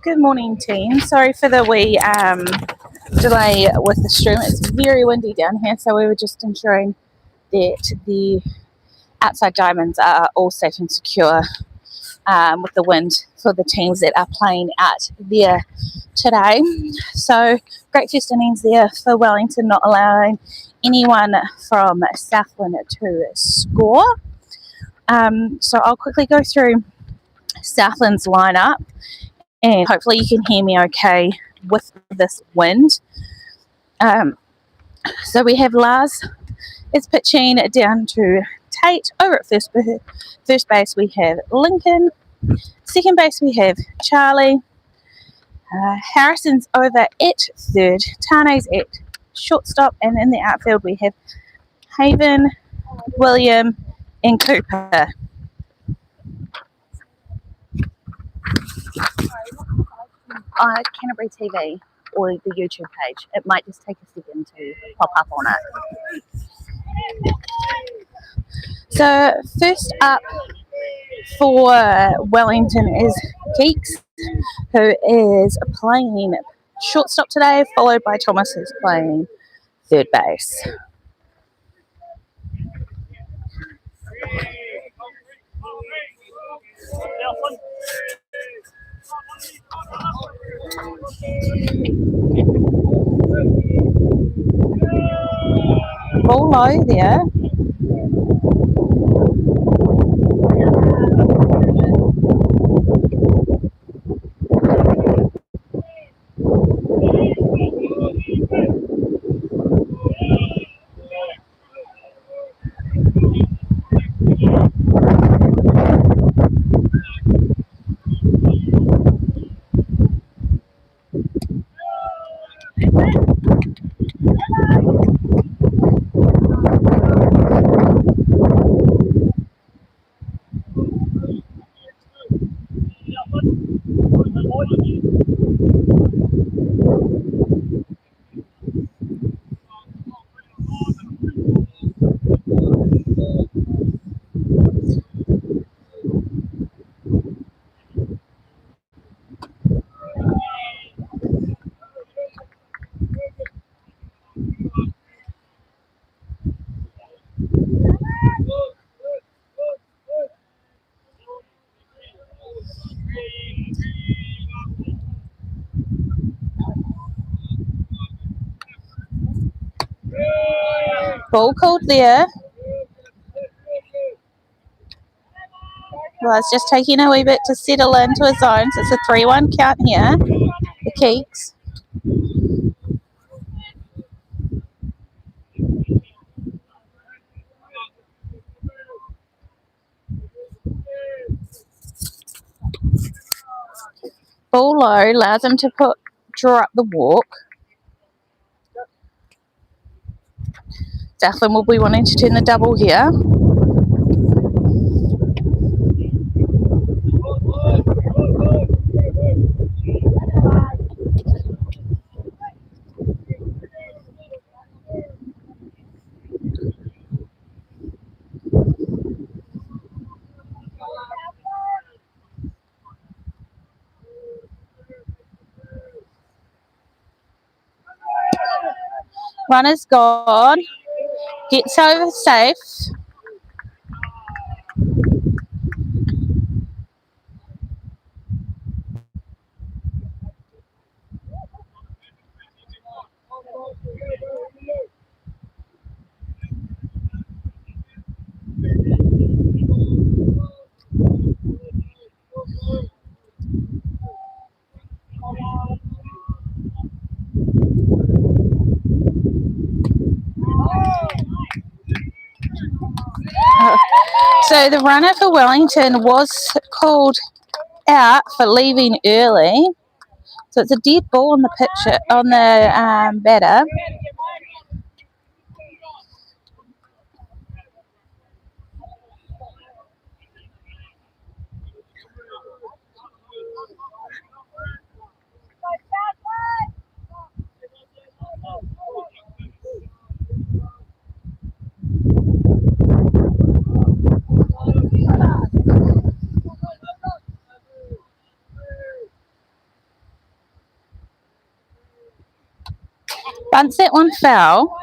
Good morning, team. Sorry for the wee delay with the stream. It's very windy down here, so we were just ensuring that the outside diamonds are all safe and secure with the wind for the teams that are playing out there today. So great first innings there for Wellington, not allowing anyone from Southland to score. So I'll quickly go through Southland's lineup, and hopefully you can hear me okay with this wind. So we have Lars is pitching down to Tate. Over at first base we have Lincoln. Second base we have Charlie. Harrison's over at third. Tane's at shortstop. And in the outfield we have Haven, William and Cooper. Canterbury TV or the YouTube page. It might just take a second to pop up on it. So first up for Wellington is Keeks, who is playing shortstop today, followed by Thomas, who's playing third base. Ball low there. Ball called there. Well, it's just taking a wee bit to settle into his zone. So it's a 3-1 count here. The Keeks. Ball low allows him to draw up the walk. Southland will be wanting to turn the double here. Runner's gone. Gets over safe. So the runner for Wellington was called out for leaving early. So it's a dead ball on the pitcher, on the batter. Bunts that one foul.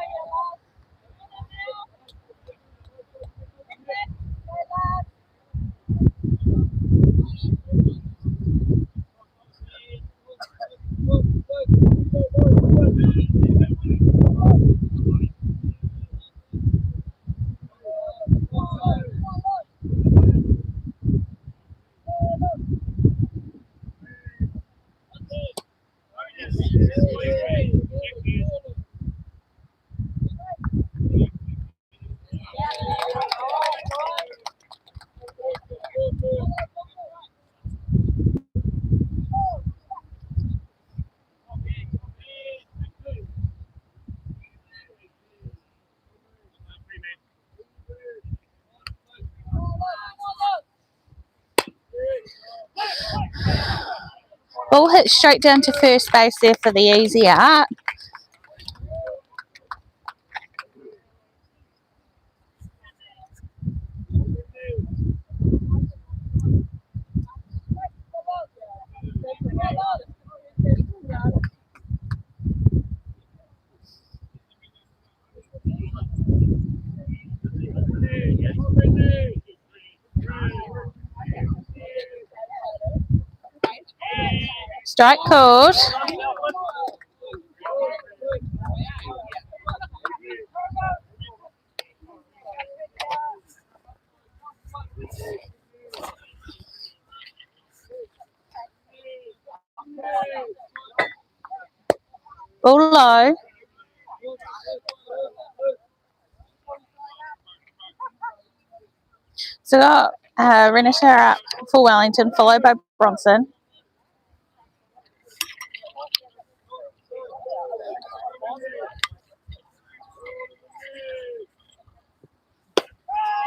Ball hit straight down to first base there for the easy out. Strike called. Ball low. So got Renater up for Wellington, followed by Bronson.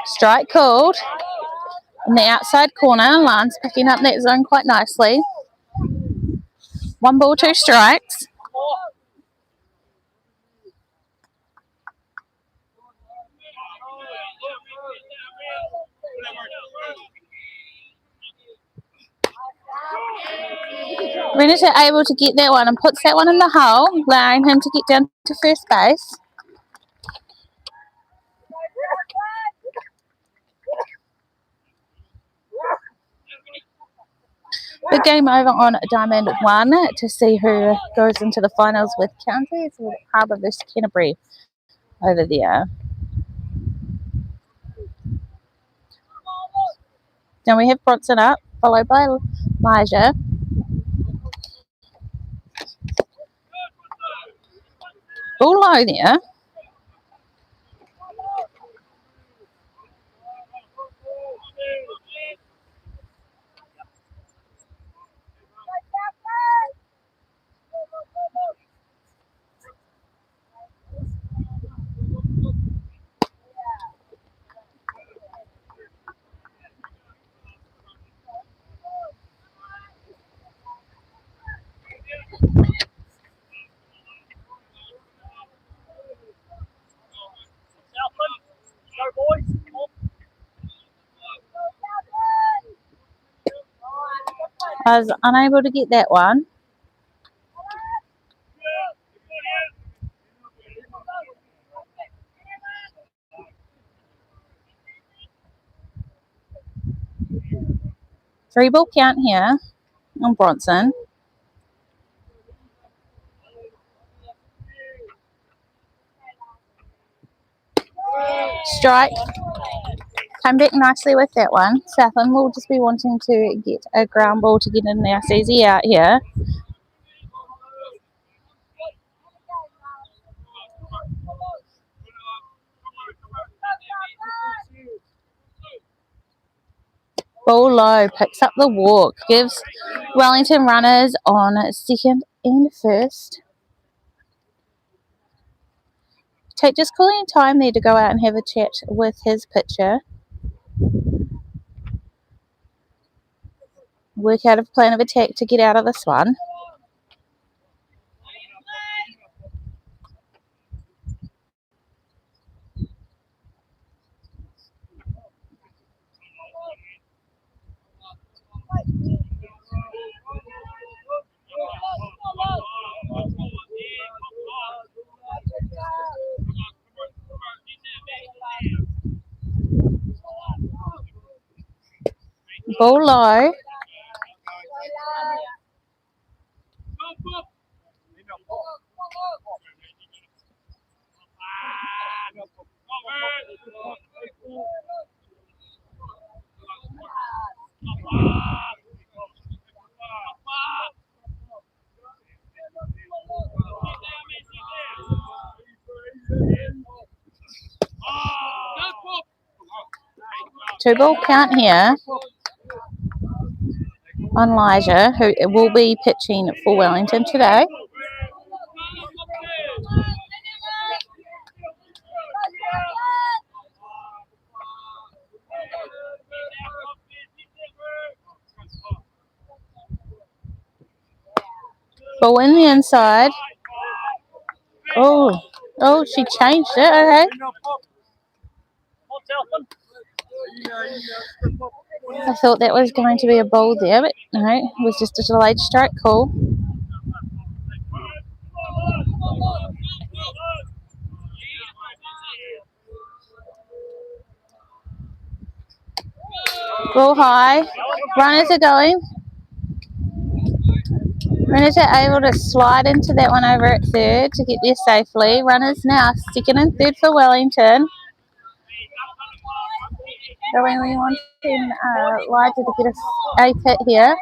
Strike called. In the outside corner, Lance picking up that zone quite nicely. 1 ball, 2 strikes. Renater able to get that one and puts that one in the hole, allowing him to get down to first base. Big game over on Diamond 1 to see who goes into the finals with counties with Harbour versus Canterbury over there. Then we have Bronson up, followed by Elijah. Ball low there. I was unable to get that one. Three ball count here on Bronson. Strike. Come back nicely with that one. Southland will just be wanting to get a ground ball to get in there. Easy out here. Ball low, picks up the walk, gives Wellington runners on second and first. Tate just calling time there to go out and have a chat with his pitcher. Work out a plan of attack to get out of this one. Ball low. Two ball count here on Elijah, who will be pitching for Wellington today. Ball in the inside. Oh, she changed it. Okay. I thought that was going to be a ball there, but no, it was just a delayed strike call. Ball high. Runners are going. Runners are able to slide into that one over at third to get there safely. Runners now second and third for Wellington. So we want Elijah to get a hit here.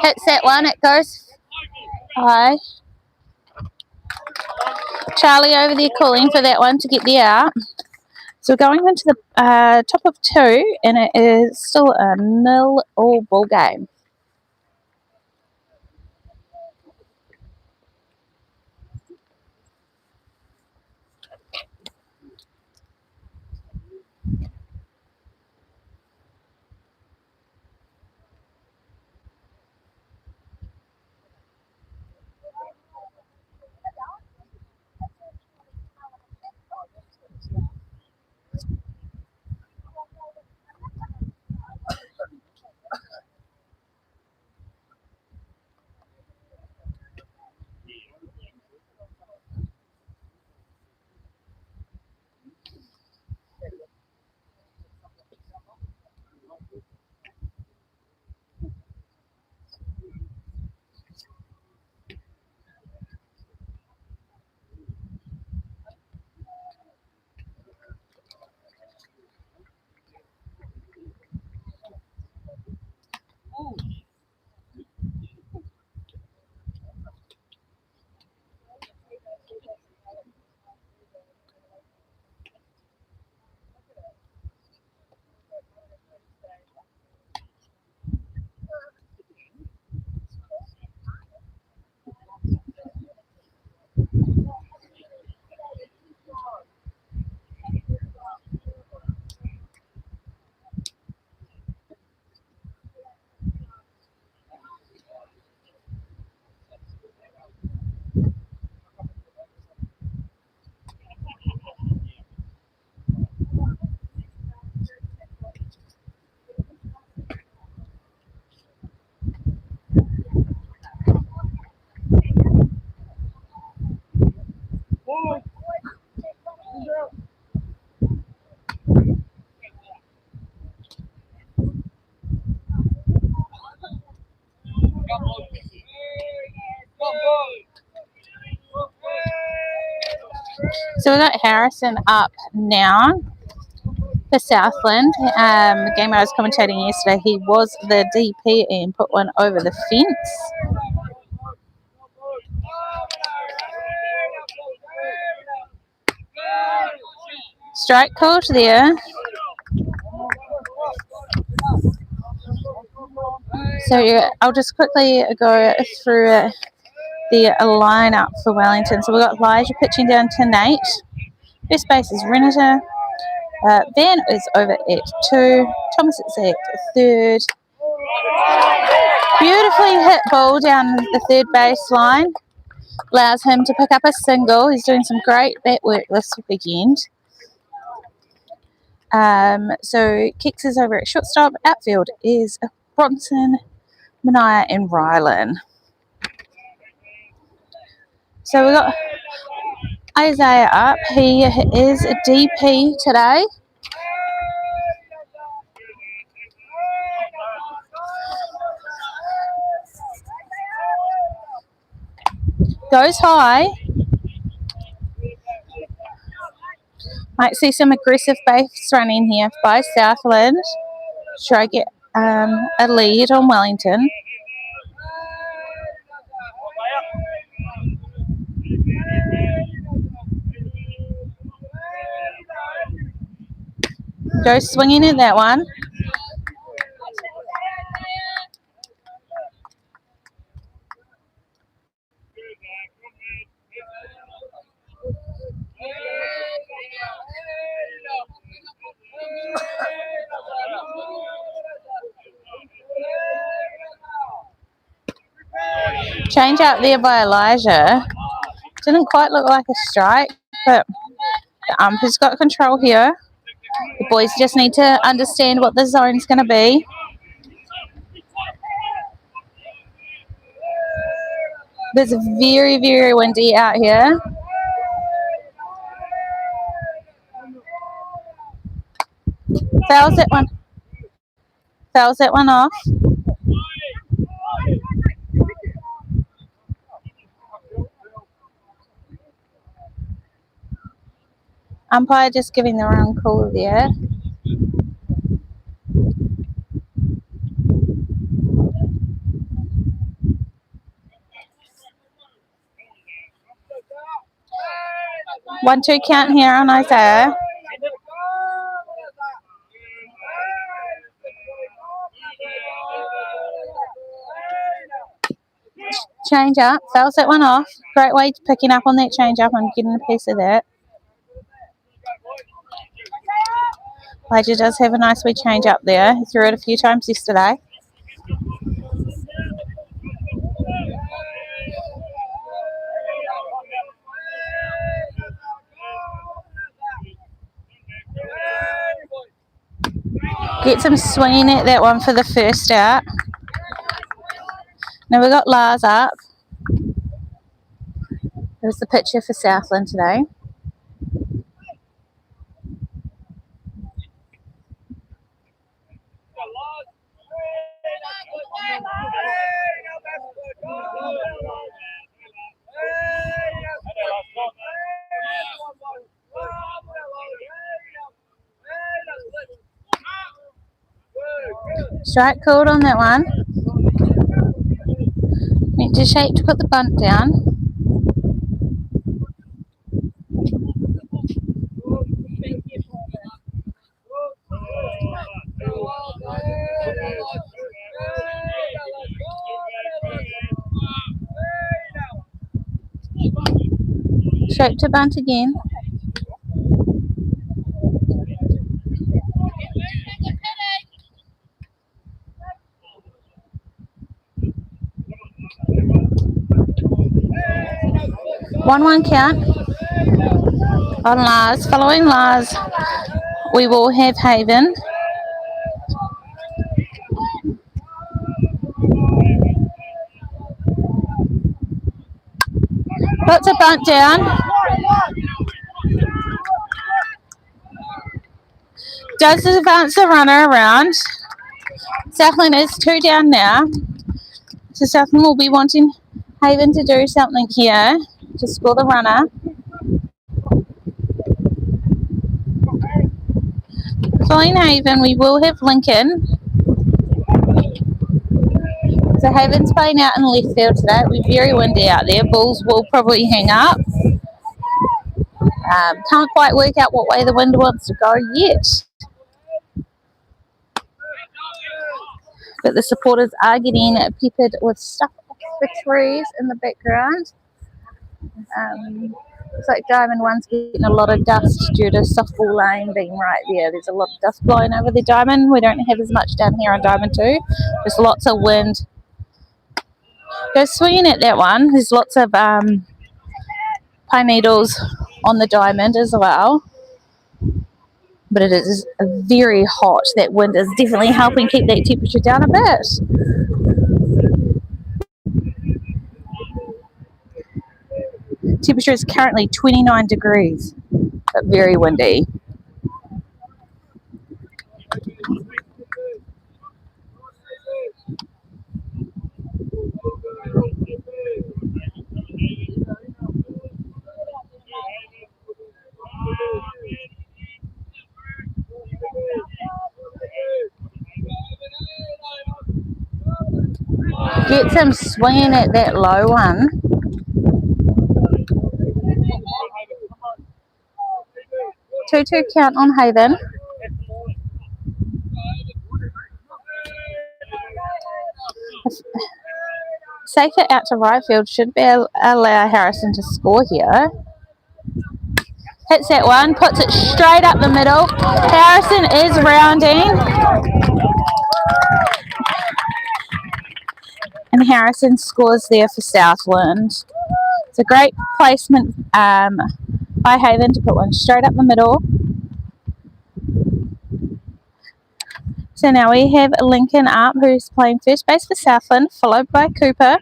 Hits that one. It goes high. Charlie over there calling for that one to get the out. So we're going into the top of 2, and it is still a 0-all ball game. So we've got Harrison up now for Southland. The game I was commentating yesterday, he was the DP and put one over the fence. Strike called there. So I'll just quickly go through the lineup for Wellington. So we've got Elijah pitching down to Nate. First base is Renata. Van is over at 2. Thomas is at 3rd. Beautifully hit ball down the third baseline. Allows him to pick up a single. He's doing some great bat work this weekend. So Kicks is over at shortstop. Outfield is Bronson. Mania and Rylan. So we got Isaiah up. He is a DP today. Goes high. Might see some aggressive base running here by Southland. Try to get a lead on Wellington. Goes swinging at that one. Change out there by Elijah. Didn't quite look like a strike, but the ump has got control here. The boys just need to understand what the zone's going to be. It's very, very windy out here. Fouls that one. Fouls that one off. Umpire just giving the wrong call there. One-two count here on Isaiah. Change up. Fouls that one off. Great way to picking up on that change up and getting a piece of that. Elijah does have a nice wee change up there. He threw it a few times yesterday. Gets him swinging at that one for the first out. Now we've got Lars up. There's the picture for Southland today. Strike called on that one. Need to shake to put the bunt down. Shake to bunt again. One count on Lars. Following Lars, we will have Haven. Puts a bunt down. Does advance the runner around. Southland is 2 down now. So Southland will be wanting Haven to do something here to score the runner. Following Haven, we will have Lincoln. So Haven's playing out in left field today. It'll be very windy out there. Bulls will probably hang up. Can't quite work out what way the wind wants to go yet. But the supporters are getting peppered with stuff off the trees in the background. Looks like Diamond 1's getting a lot of dust due to softball lane being right there. There's a lot of dust blowing over the Diamond. We don't have as much down here on Diamond 2. There's lots of wind. Go swinging at that one. There's lots of pine needles on the Diamond as well. But it is very hot. That wind is definitely helping keep that temperature down a bit. Temperature is currently 29 degrees, but very windy. Gets him swinging at that low one. Two count on Haven. Safe it out to right field should be allow Harrison to score here. Hits that one, puts it straight up the middle. Harrison is rounding. And Harrison scores there for Southland. It's a great placement by Haven to put one straight up the middle. So now we have Lincoln up, who's playing first base for Southland, followed by Cooper.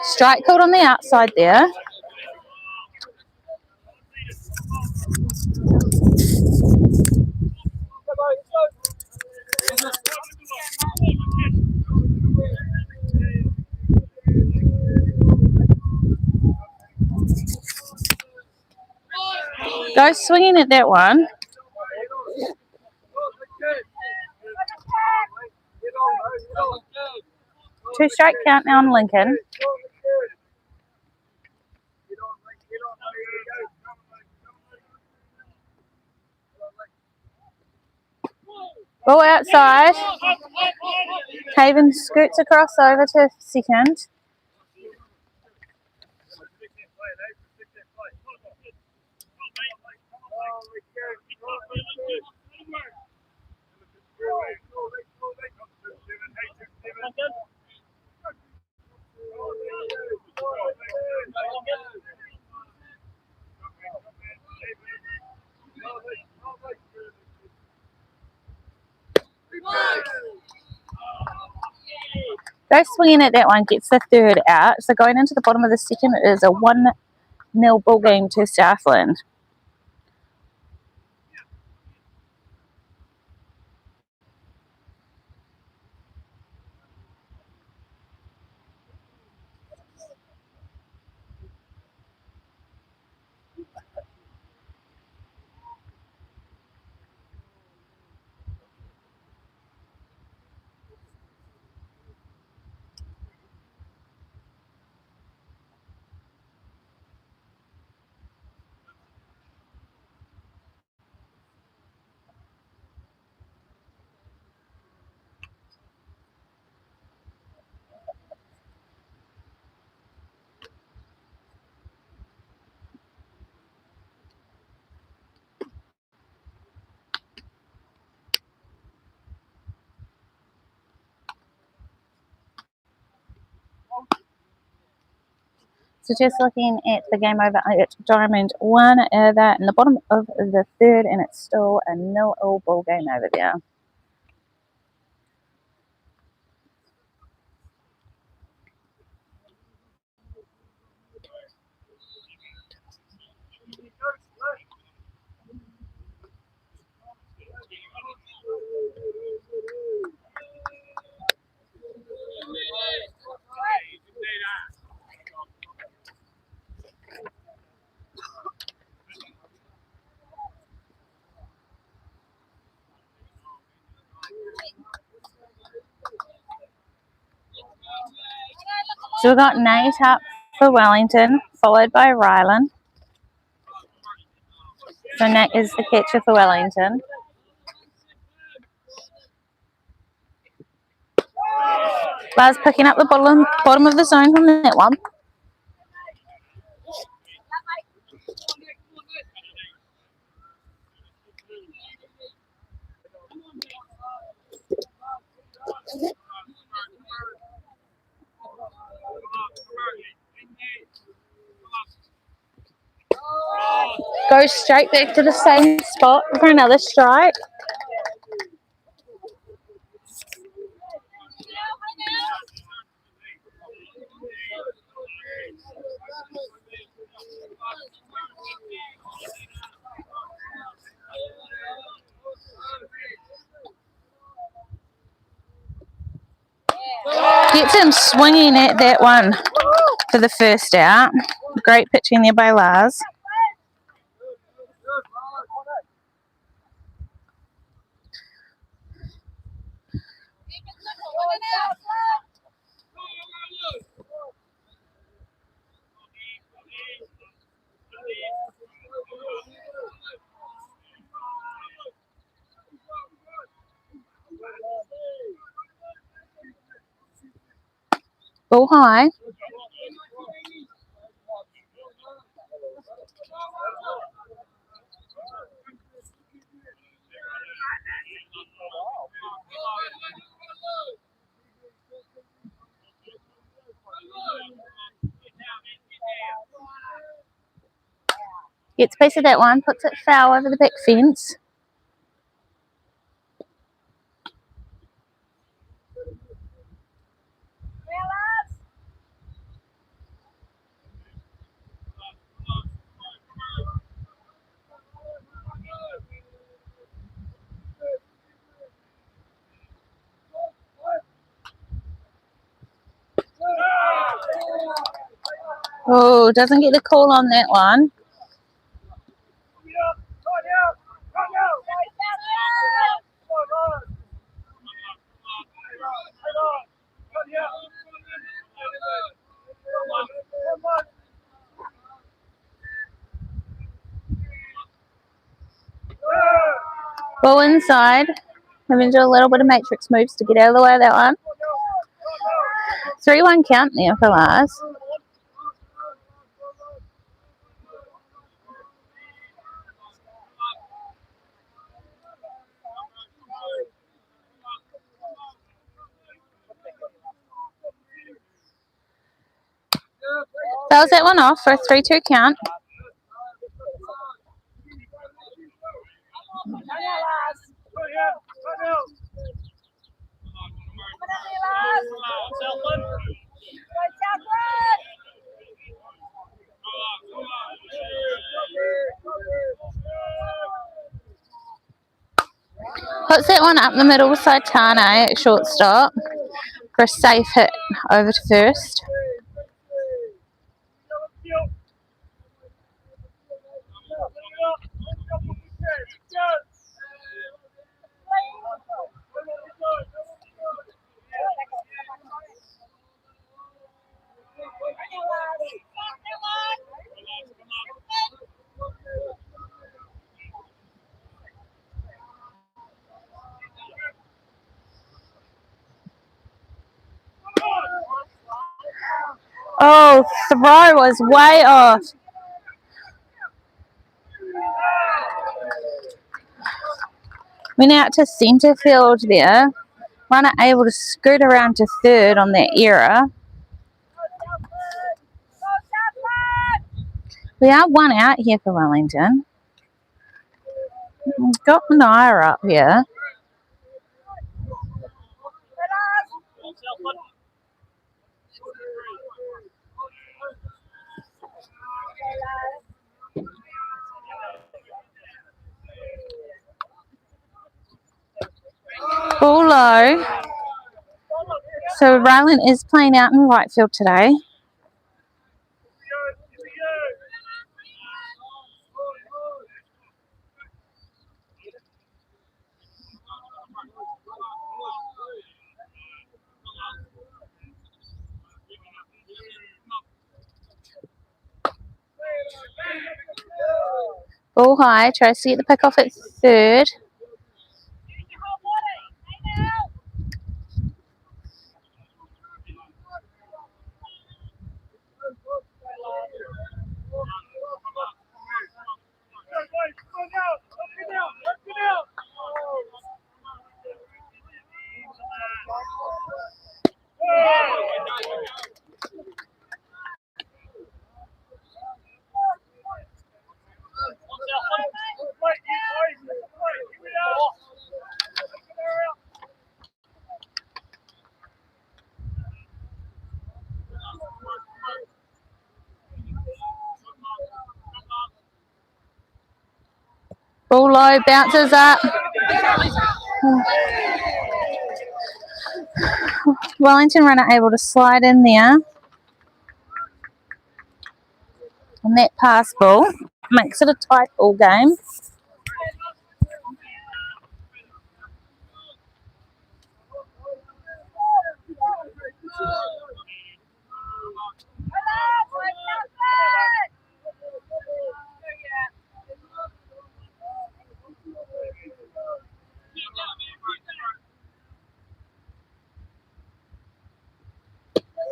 Strike called on the outside there. Goes swinging at that one. Two strike count now on Lincoln. Ball outside. Haven scoots across over to second. Goes swinging at that one, gets the third out. So going into the bottom of the second, it is a 1-0 ball game to Southland. So just looking at the game over at Diamond 1, they're in the bottom of the third, and it's still a 0-0 ball game over there. So we've got Nate up for Wellington, followed by Rylan. So Nate is the catcher for Wellington. Buzz picking up the bottom of the zone from that one. Goes straight back to the same spot for another strike. Gets him swinging at that one for the first out. Great pitching there by Lars. Ball high. Gets a piece of that one, puts it foul over the back fence. Oh, doesn't get the call on that one. Ball inside. Having to do a little bit of matrix moves to get out of the way of that one. 3-1 count there for Lars. Fouls that one off for a 3-2 count. Puts that one up the middle with Saitane at shortstop for a safe hit over to first. Oh, throw was way off. Went out to centre field there. Runner able to scoot around to third on that error. We are one out here for Wellington. Got Manaya up here. Ball low. So Ryland is playing out in right field today. Ball high, tries to get the pick off at third. low, bounces up. Wellington runner able to slide in there. And that pass ball makes it a tight ball game.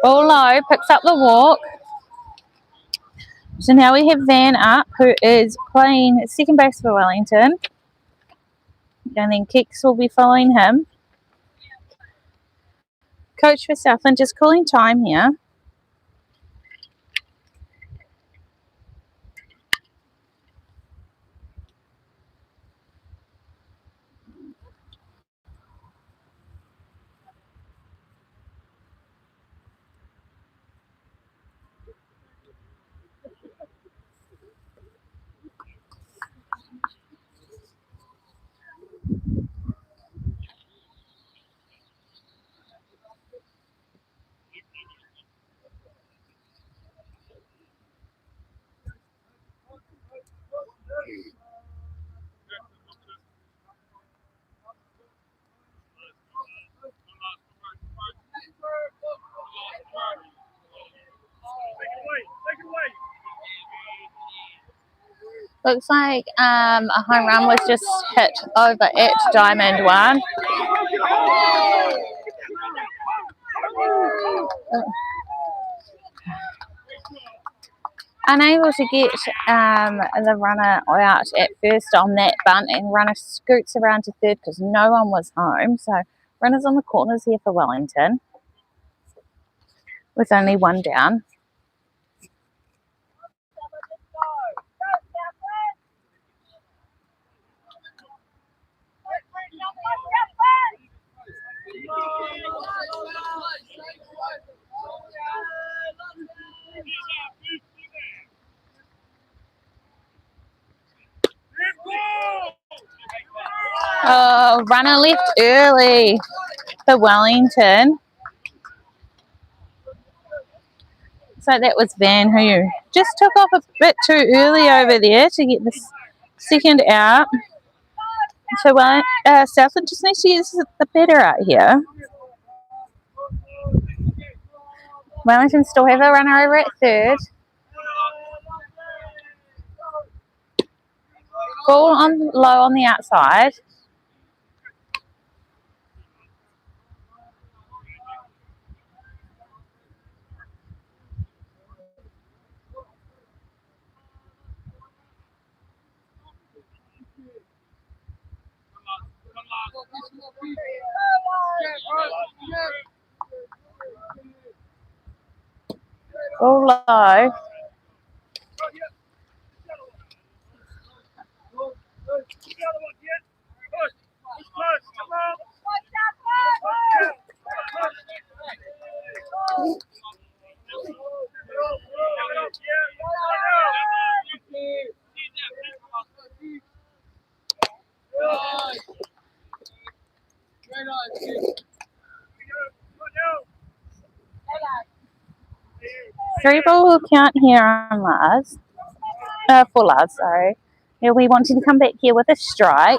Ball low, picks up the walk. So now we have Van up, who is playing second base for Wellington. And then Kicks will be following him. Coach for Southland just calling time here. Looks like a home run was just hit over at Diamond 1. Unable to get the runner out at first on that bunt, and runner scoots around to third because no one was home. So runners on the corners here for Wellington with only one down. Oh, runner left early for Wellington. So that was Van, who just took off a bit too early over there to get the second out. So Southland just needs to use the better out here. Wellington still have a runner over at third. Ball on low on the outside. Ball low. Three ball will count here on Lars. For Lars, sorry. He'll be wanting to come back here with a strike.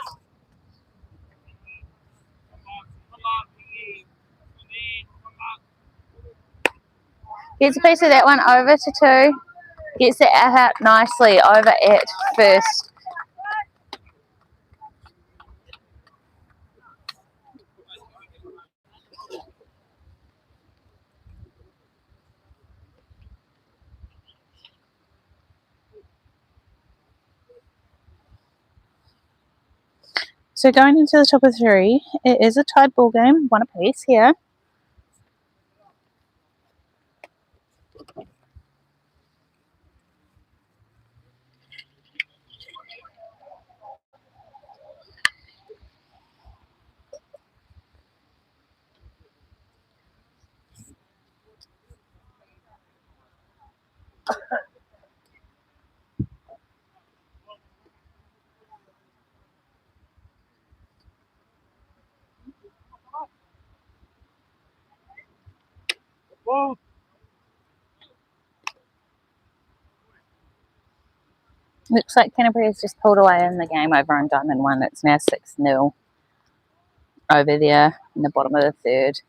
Gets a piece of that one over to two. Gets it out nicely over at first. So going into the top of three, it is a tied ball game, one apiece here. Looks like Canterbury has just pulled away in the game over on Diamond 1. It's now 6-0 over there in the bottom of the third.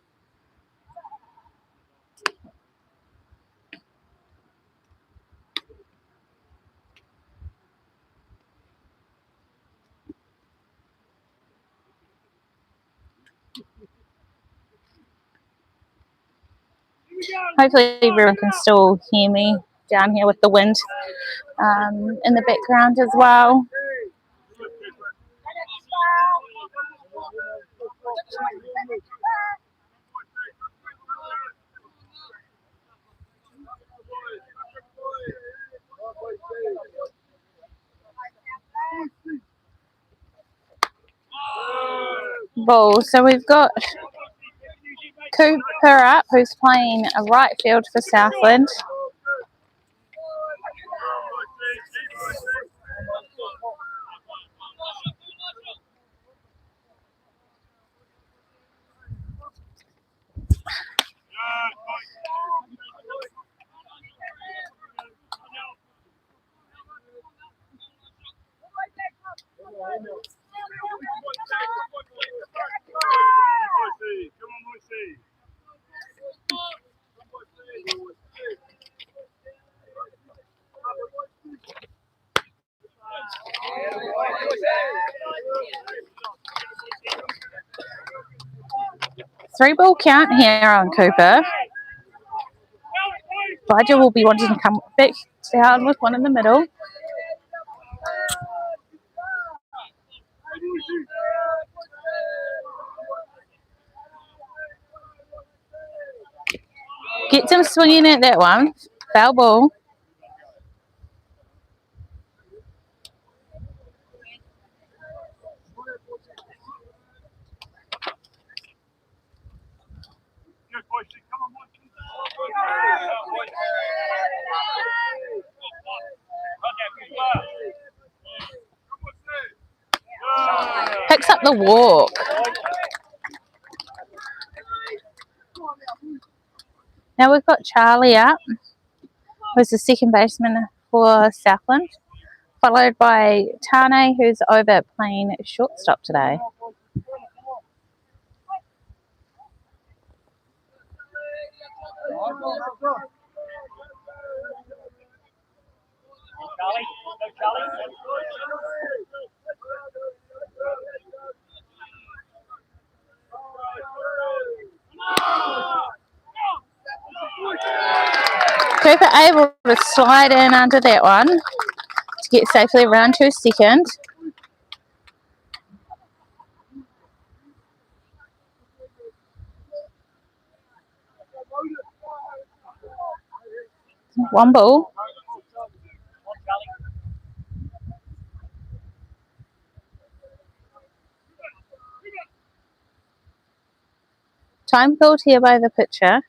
Hopefully everyone can still hear me down here with the wind in the background as well. Ball. So we've got Cooper up, who's playing a right field for Southland. Three ball count here on Cooper. Elijah will be wanting to come back down with one in the middle. Gets him swinging at that one. Foul ball. Picks up the walk. Now we've got Charlie up, who's the second baseman for Southland, followed by Tane, who's over playing shortstop today. Cooper able to slide in under that one to get safely around to second. One ball. Time called here by the pitcher.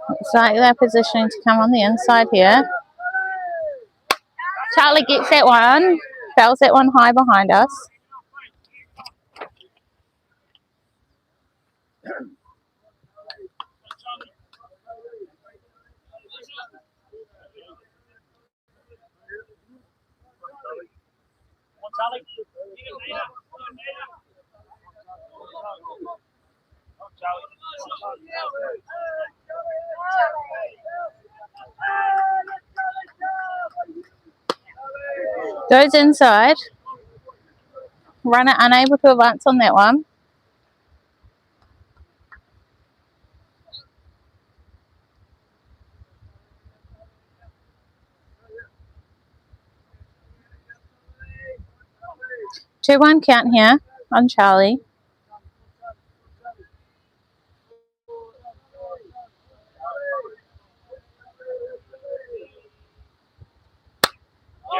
Looks like they're positioning to come on the inside here. Charlie gets that one, fouls that one high behind us. Goes inside. Runner unable to advance on that one. 2-1 count here on Charlie.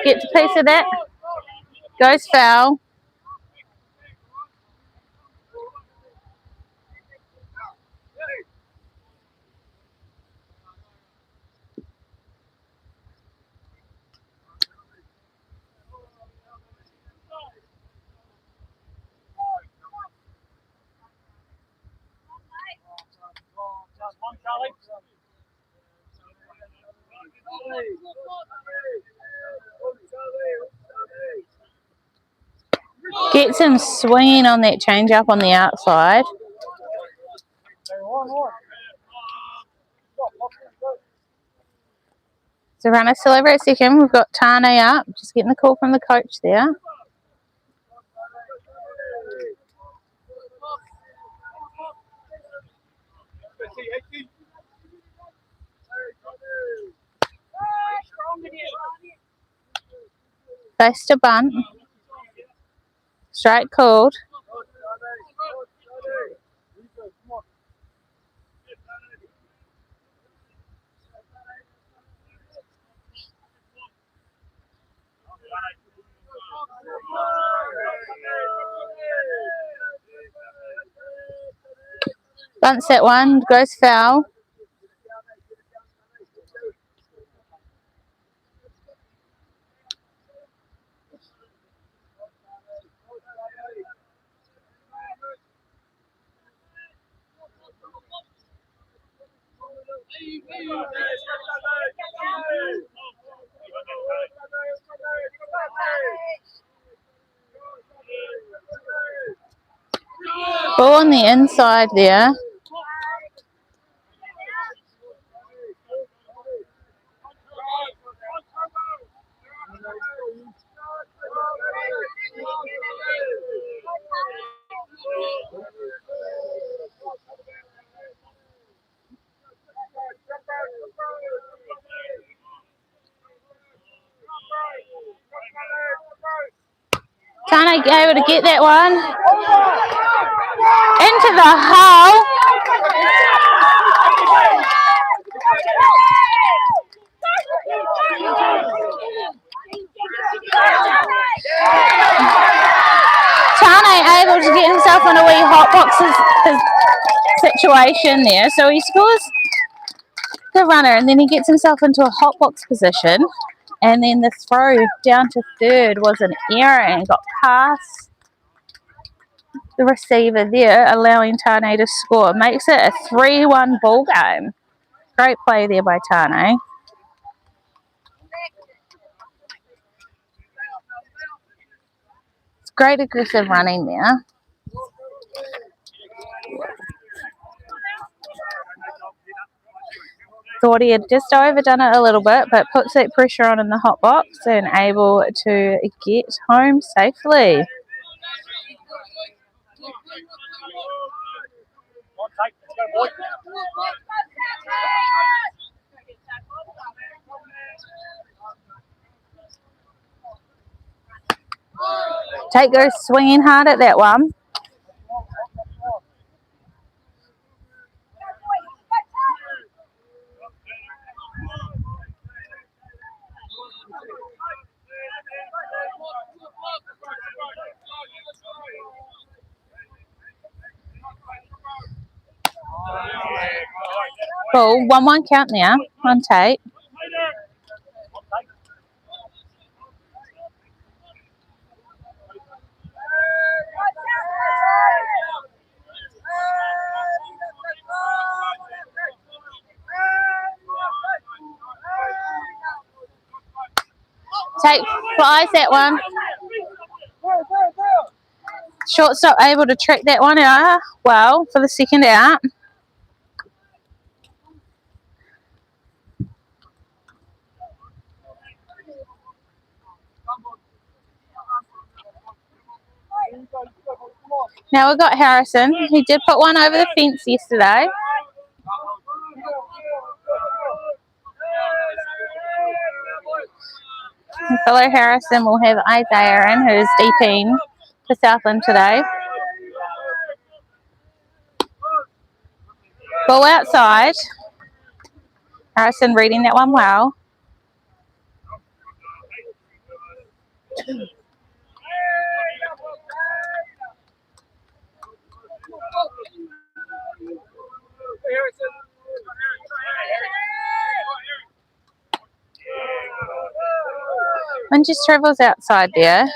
Gets a piece of that. Goes foul. Gets him swinging on that change up on the outside. So runner still over at second. We've got Tane up. Just getting the call from the coach there. Face to bunt. Strike called. Bunts that one. Goes foul. Ball on the inside there. Tane able to get that one into the hole. Tane able to get himself in a wee hot boxes situation there, so he scores the runner and then he gets himself into a hot box position. And then the throw down to third was an error and got past the receiver there, allowing Tane to score. Makes it a 3-1 ball game. Great play there by Tane. It's great aggressive running there. Thought he had just overdone it a little bit, but puts that pressure on in the hot box and able to get home safely. Tate goes swinging hard at that one. Cool, 1-1 count now on Tate. Tate flies that one. Shortstop able to track that one out well for the second out. Now we've got Harrison. He did put one over the fence yesterday. And fellow Harrison will have Isaiah in, who's deep in. for Southland today. Ball outside. Harrison reading that one well. And just travels outside there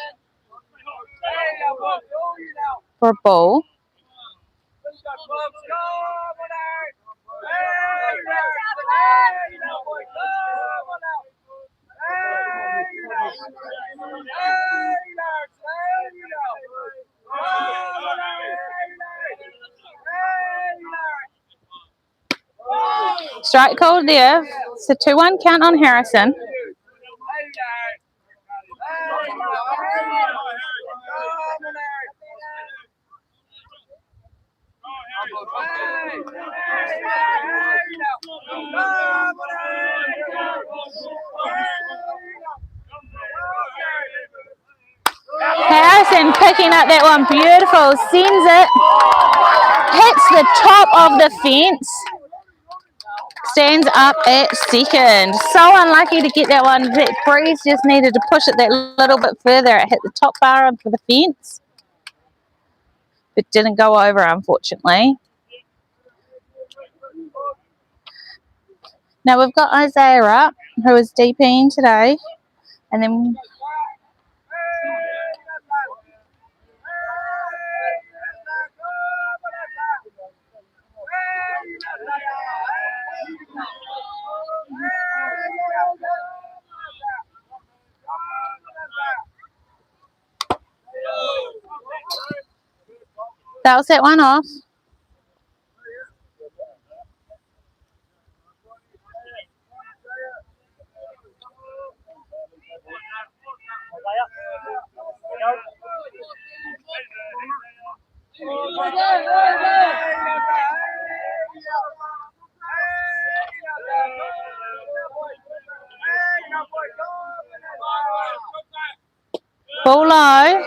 for a ball. Strike called there. It's a 2-1 count on Harrison. Harrison picking up that one, beautiful, sends it, hits the top of the fence, stands up at second. So unlucky to get that one. That breeze just needed to push it that little bit further. It hit the top bar onto the fence, but didn't go over, unfortunately. Now we've got Isaiah up, who is DPing today, and then fouls that one off. Ball low.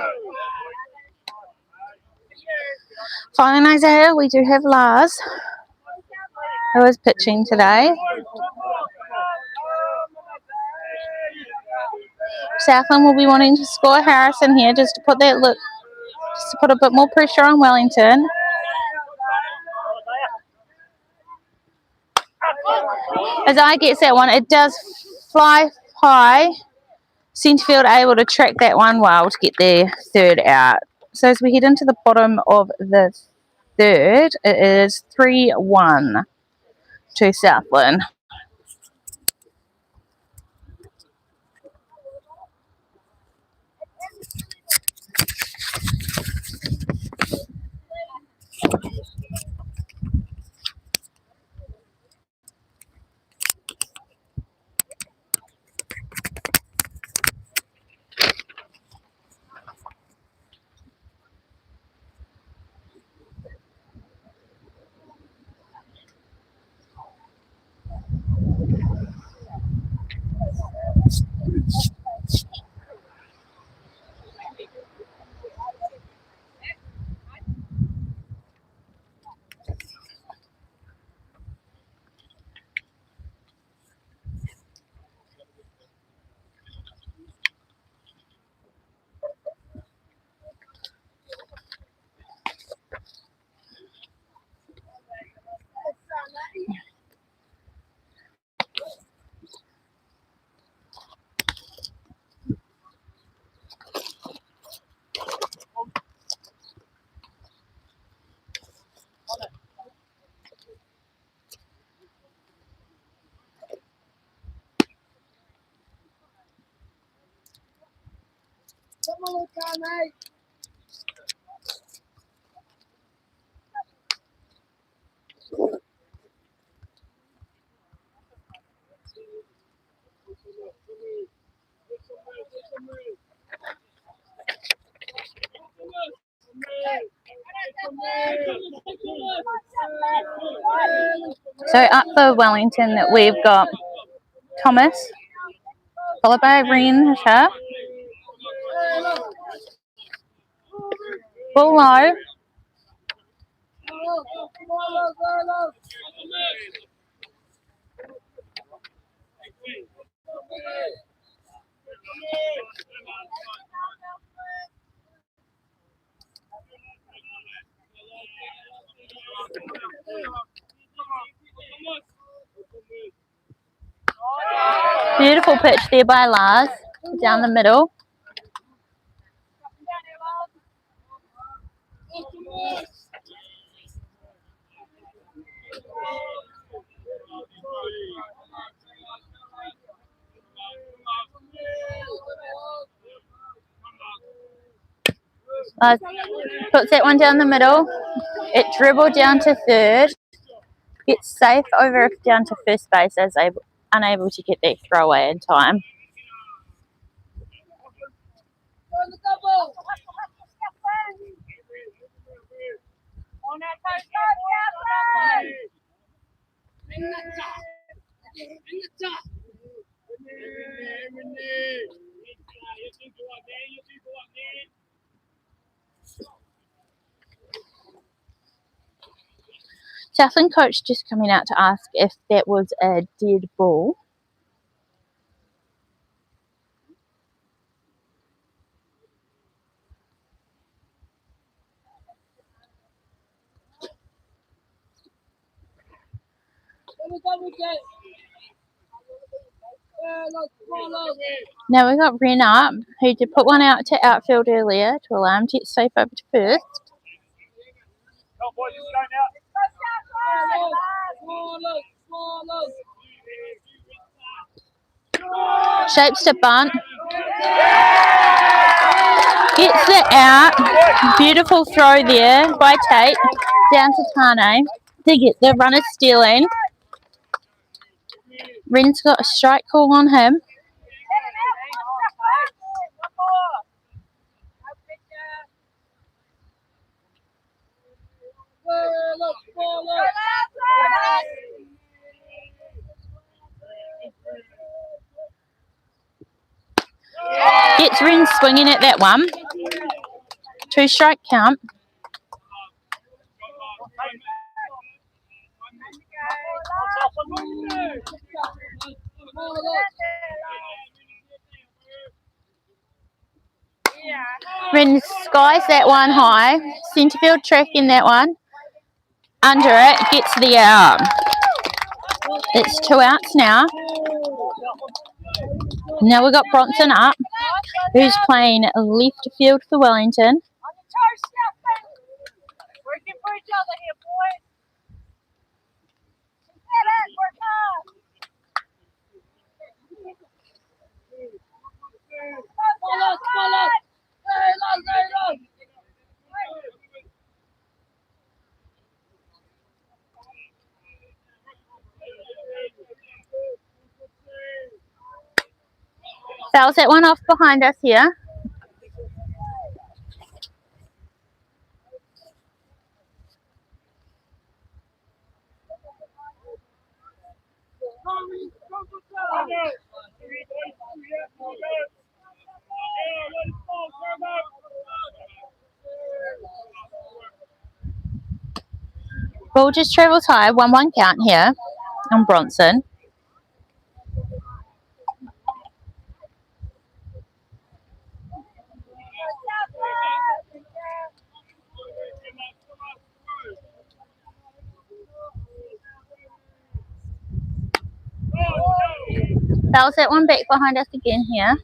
Following Isaiah, we do have Lars, who is pitching today. Southland will be wanting to score Harrison here just to put that look, just to put a bit more pressure on Wellington. Isaiah gets that one. It does fly high. Centrefield able to track that one well to get their third out. So as we head into the bottom of the third, it is 3-1 to Southland. So up for Wellington that we've got Thomas, followed by Ren Sharp. Ball low. Beautiful pitch there by Lars, down the middle. Lars puts that one down the middle. It dribbled down to third. Gets safe over down to first base as unable to get that throwaway in time. Southland coach just coming out to ask if that was a dead ball. Now we got Ren up, who did put one out to outfield earlier to allow him to get safe over to first. Shapes to bunt. Gets it out. Beautiful throw there by Tate. Down to Tane. To get the runner stealing. Ren's got a strike call on him. Gets Ren swinging at that one. 2 strike count. Ren skies that one high. Centerfield tracking that one. Under it, gets the out. It's 2 outs now. Now we've got Bronson up, who's playing left field for Wellington. Working for each other here, boys. Fouls that one off behind us here. Ball just travels high, 1-1 count here on Bronson. Fouls that one back behind us again here.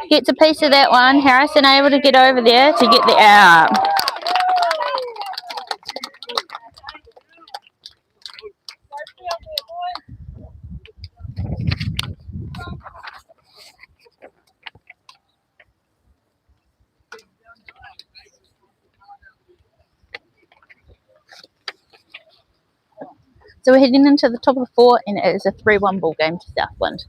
Gets a piece of that one. Harrison able to get over there to get the out. So we're heading into the top of the 4, and it is a 3-1 ball game to Southland.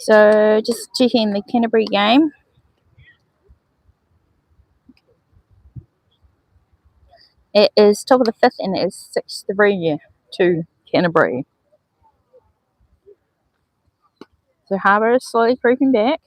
So just checking the Canterbury game. It is top of the 5th and it is 6-3 to Canterbury. So Harbour is slowly creeping back.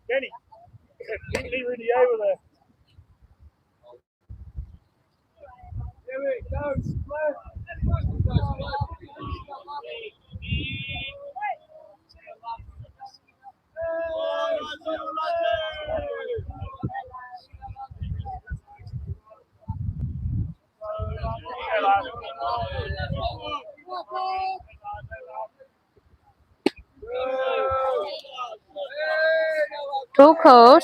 Benny, neatly really over there. There we go. Ball called.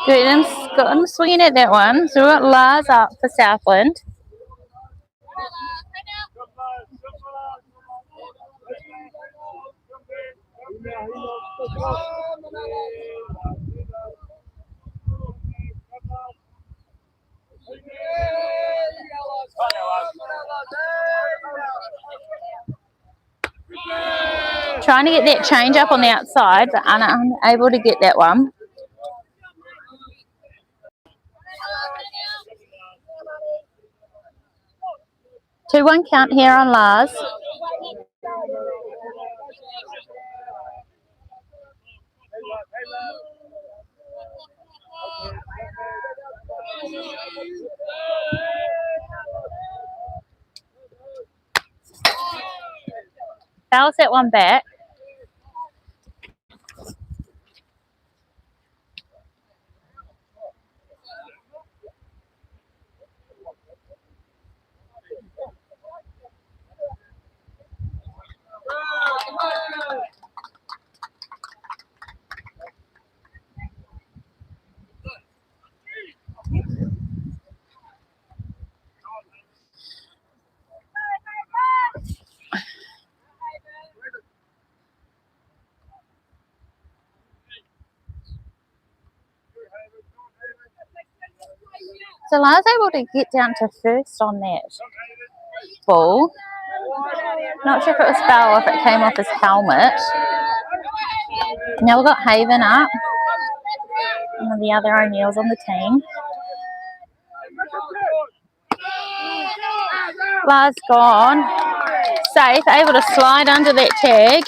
Good, I'm swinging at that one. So we've got Lars up for Southland. Trying to get that change up on the outside, but unable to get that one. Two one count here on Lars. Fouls that one back. So Lars able to get down to first on that ball. Not sure if it was foul or if it came off his helmet. Now we've got Haven up. One of the other O'Neills on the team. Lars gone. Safe, able to slide under that tag.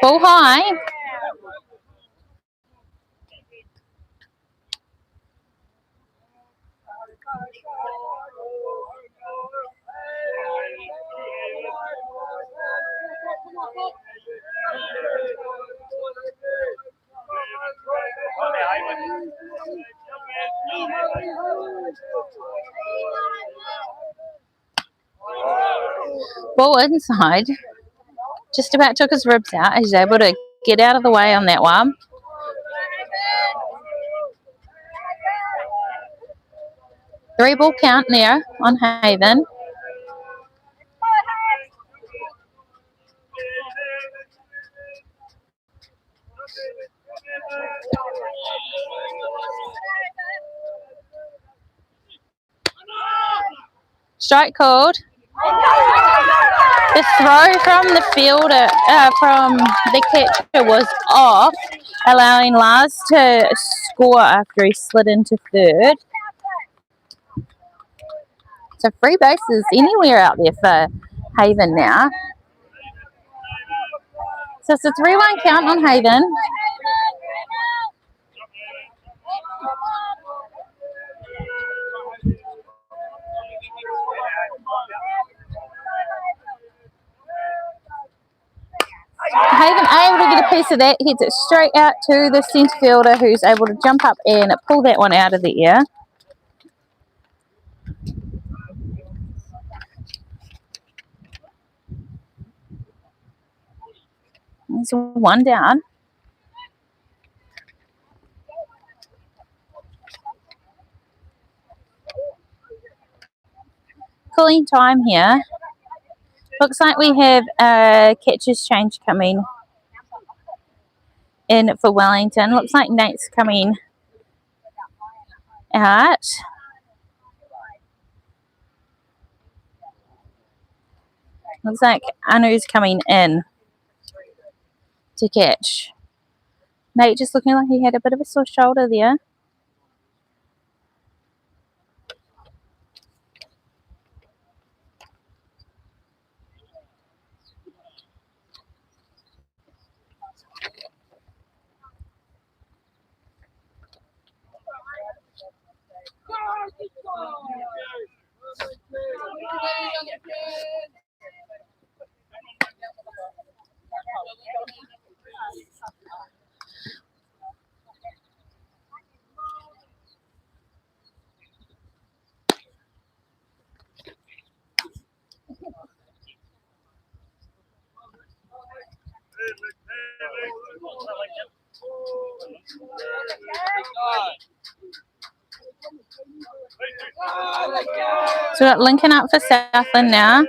Ball high. Ball inside. Just about took his ribs out. He's able to get out of the way on that one. Three ball count there on Haven. Strike called. The throw from the fielder, from the catcher, was off, allowing Lars to score after he slid into third. So free bases anywhere out there for Haven now. So it's a 3-1 count on Haven. Haven able to get a piece of that, hits it straight out to the centre fielder, who's able to jump up and pull that one out of the air. There's one down. Cooling time here. Looks like we have a catcher's change coming in for Wellington. Looks like Nate's coming out. Looks like Anu's coming in to catch. Nate just looking like he had a bit of a sore shoulder there. So we got Lincoln up for Southland now.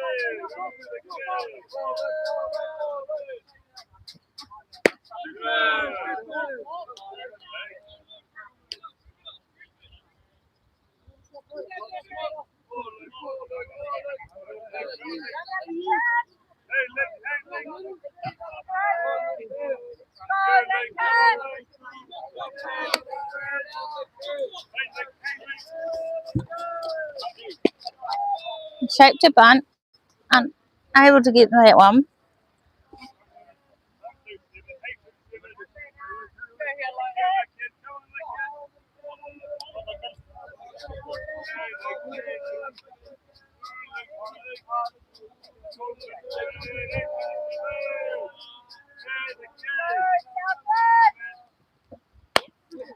Shape to bunt. Unable to get that one.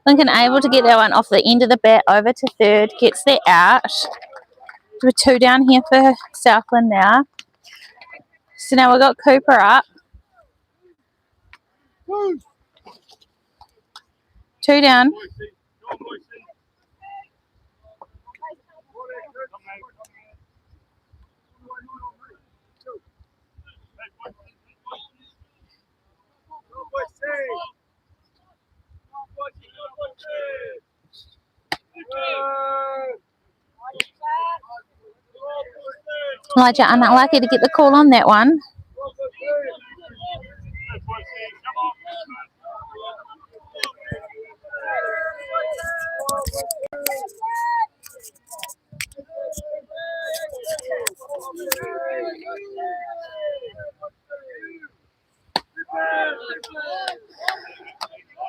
Lincoln able to get that one off the end of the bat over to third. Gets that out. We're 2 down here for Southland now. So now we've got Cooper up. 2 down. Elijah unlucky to get the call on that one.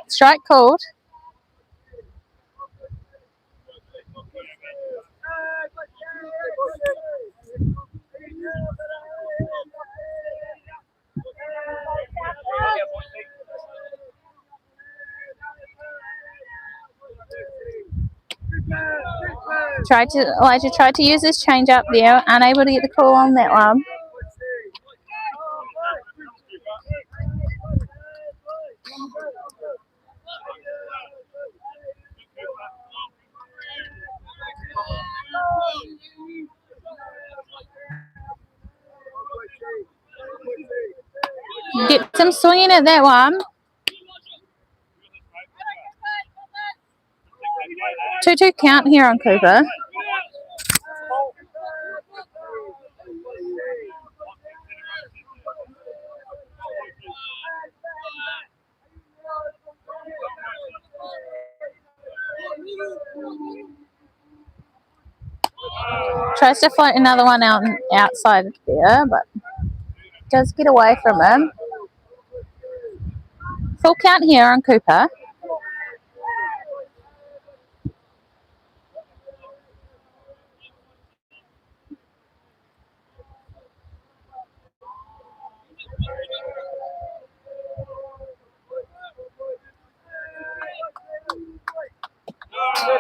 Strike called. Elijah tried to use his change up there, unable to get the call on that one. Get some swinging at that one. 2-2 count here on Cooper. Tries to float another one out outside there, but does get away from him. Full count here on Cooper.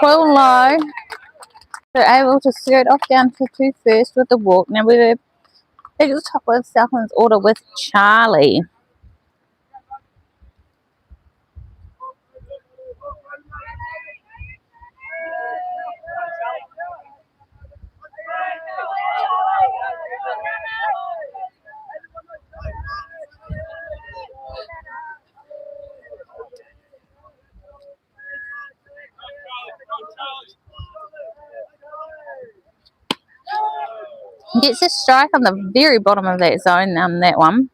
Well low. They're able to skirt off down to 2 first with the walk. Now we're at the top of Southland's order with Charlie. Gets a strike on the very bottom of that zone on that one.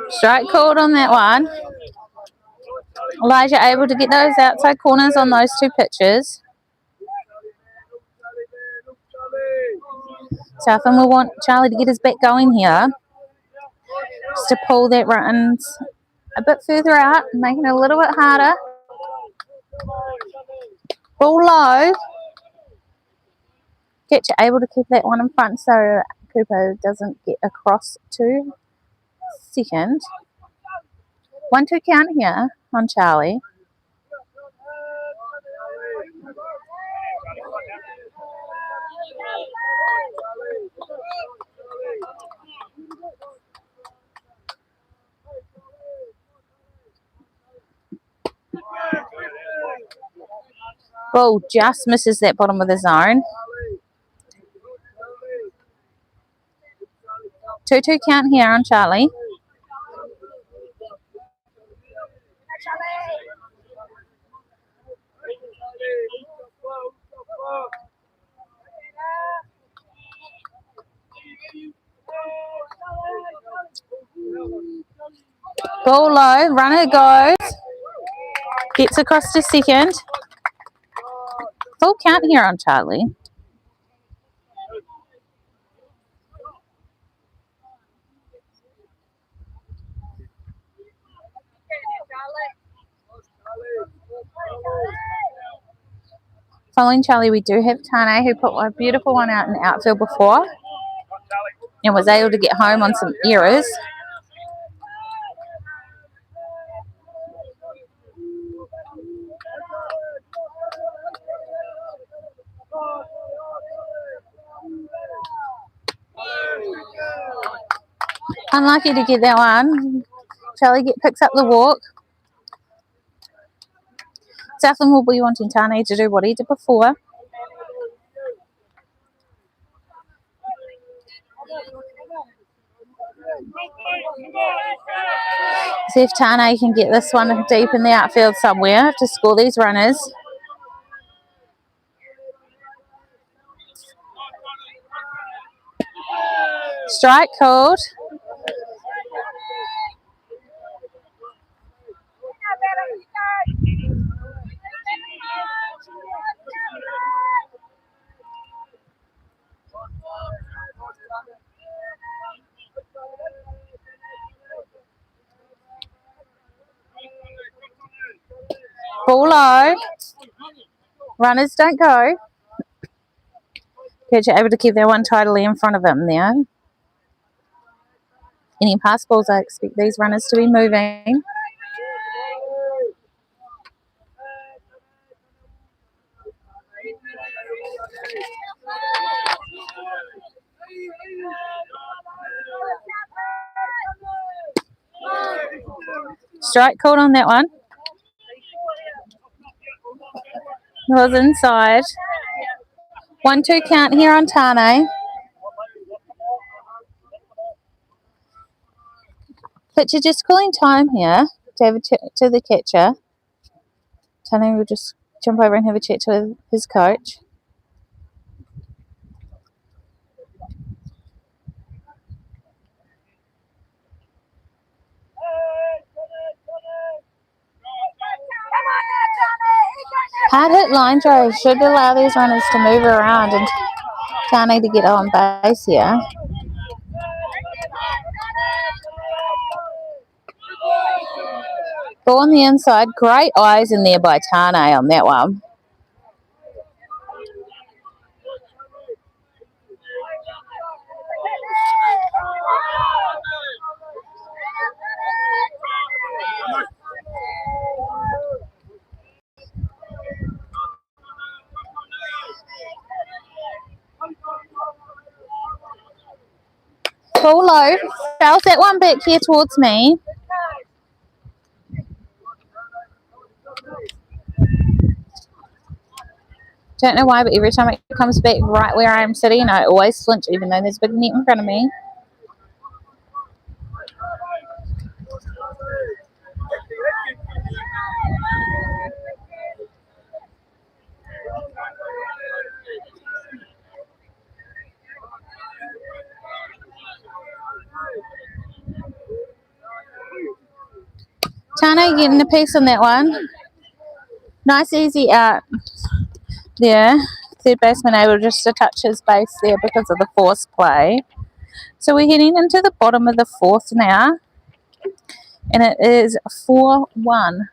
Strike called on that one. Elijah able to get those outside corners on those 2 pitches. Southland will want Charlie to get his back going here. Just to pull that runs a bit further out, making it a little bit harder. Ball low. Catcher able to keep that one in front so Cooper doesn't get across to second. 1-2 count here on Charlie. Ball just misses that bottom of the zone. 2-2 count here on Charlie. Ball low, runner goes. Gets across to second. Full count here on Charlie. Following Charlie, we do have Tane, who put a beautiful one out in the outfield before and was able to get home on some errors. Unlucky to get that one. Charlie picks up the walk. Southland will be wanting Tane to do what he did before. See if Tane can get this one deep in the outfield somewhere to score these runners. Strike called. Ball low. Runners don't go. Catcher able to keep that one tidily in front of him there. Any pass balls, I expect these runners to be moving. Strike called on that one. Was inside. 1-2 count here on Tane. Pitcher just calling time here to the catcher. Tane will just jump over and have a chat to his coach. Hard hit line drive should allow these runners to move around and Tane to get on base here. Ball on the inside. Great eyes in there by Tane on that one. Ball low. Bounce that one back here towards me. Don't know why, but every time it comes back right where I'm sitting, I always flinch, even though there's a big net in front of me. Tane getting a piece on that one. Nice easy out there. Third baseman able just to touch his base there because of the force play. So we're heading into the bottom of the fourth now. And it is 4-1.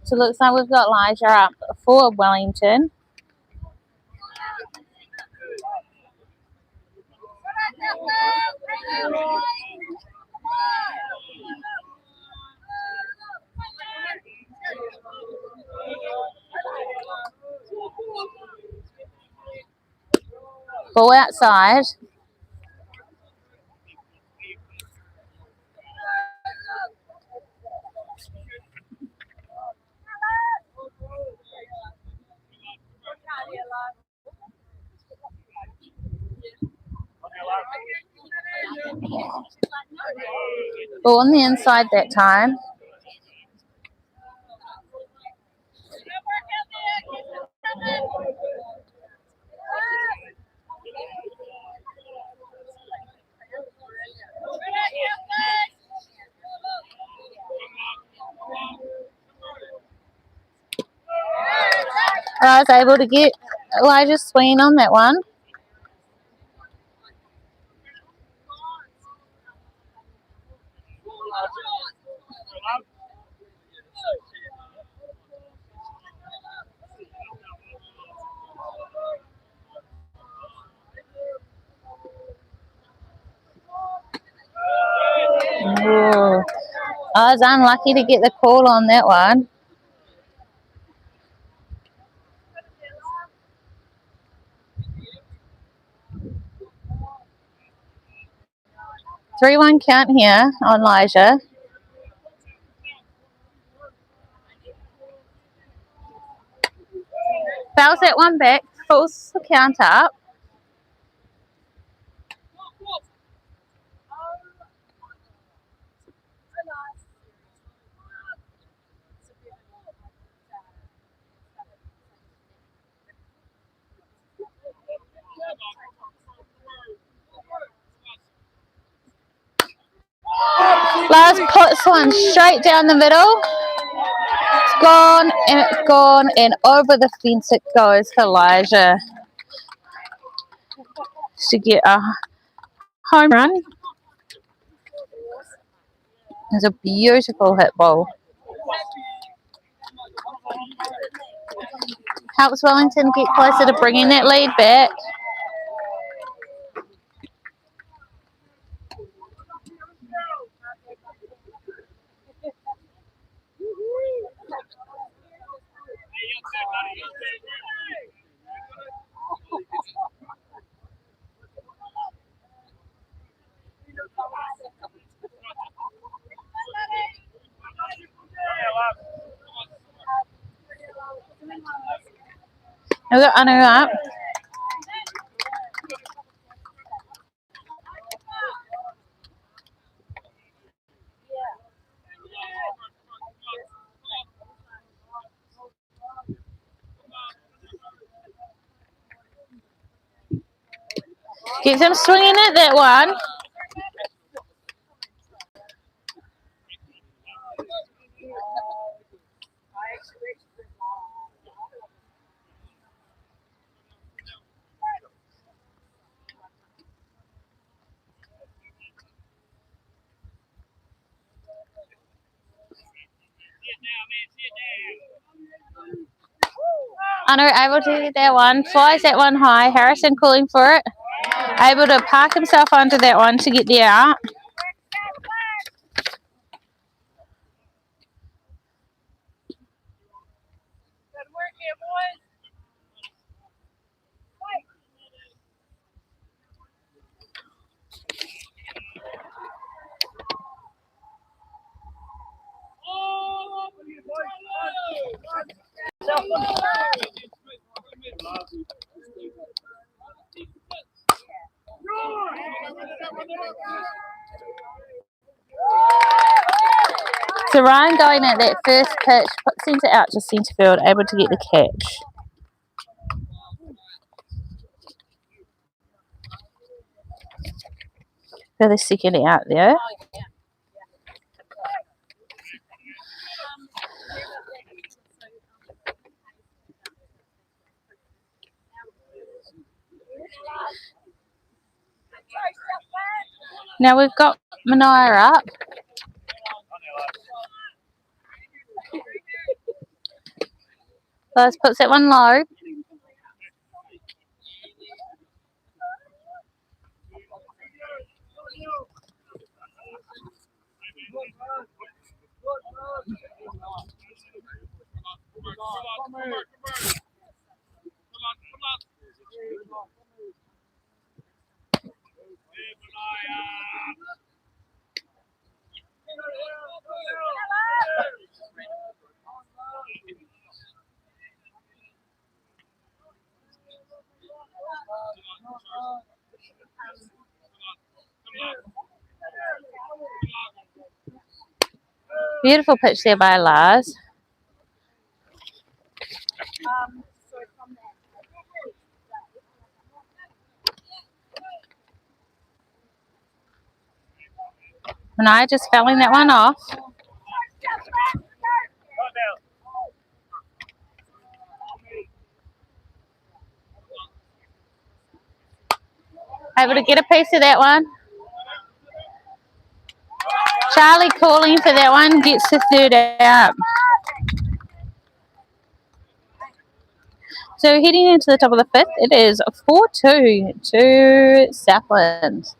So it looks like we've got Elijah up for Wellington. Ball outside. Ball on the inside that time. I was able to get Elijah swinging on that one. Ooh. I was unlucky to get the call on that one. Three-one count here on Elijah. Fouls that one back, pulls the count up. Lars puts one straight down the middle. It's gone and it's gone, and over the fence it goes for Elijah to get a home run. It's a beautiful hit ball. Helps Wellington get closer to bringing that lead back. We've got Anu up. Gets him swinging at that one. Anu able to get that one. Flies that one high. Harrison calling for it. Able to park himself onto that one to get the out. So Ryan going at that first pitch, sends it out to centre field, able to get the catch. For the second out there. Now we've got Mania up. Lars puts that one low. Beautiful pitch there by Lars. Mania just fouling that one off. Able to get a piece of that one. Charlie calling for that one, gets the third out. So heading into the top of the fifth, it is 4-2 to Southland.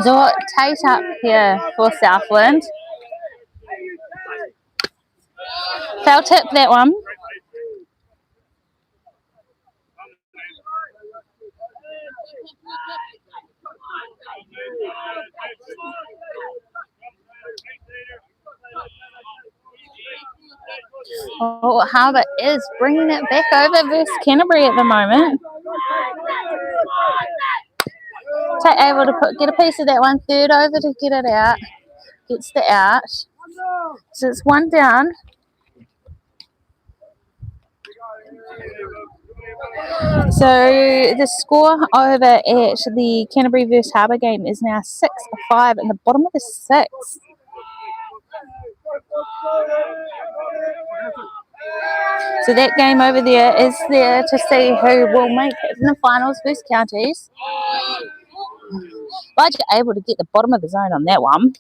So Tate up here for Southland. Foul tip, that one. Oh, Harbour is bringing it back over versus Canterbury at the moment. Tate able to get a piece of that one, third over to get it out. Gets the out. So it's one down. So the score over at the Canterbury versus Harbour game is now 6-5 in the bottom of the sixth. So that game over there is there to see who will make it in the finals versus counties. Elijah able to get the bottom of the zone on that one.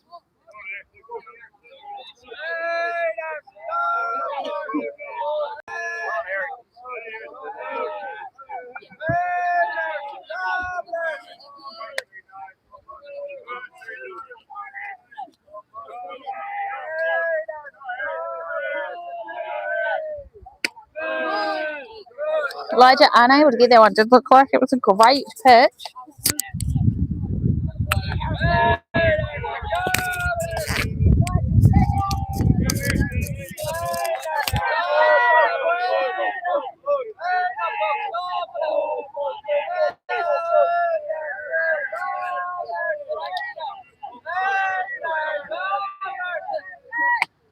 Elijah unable to get that one. Did look like it was a great pitch.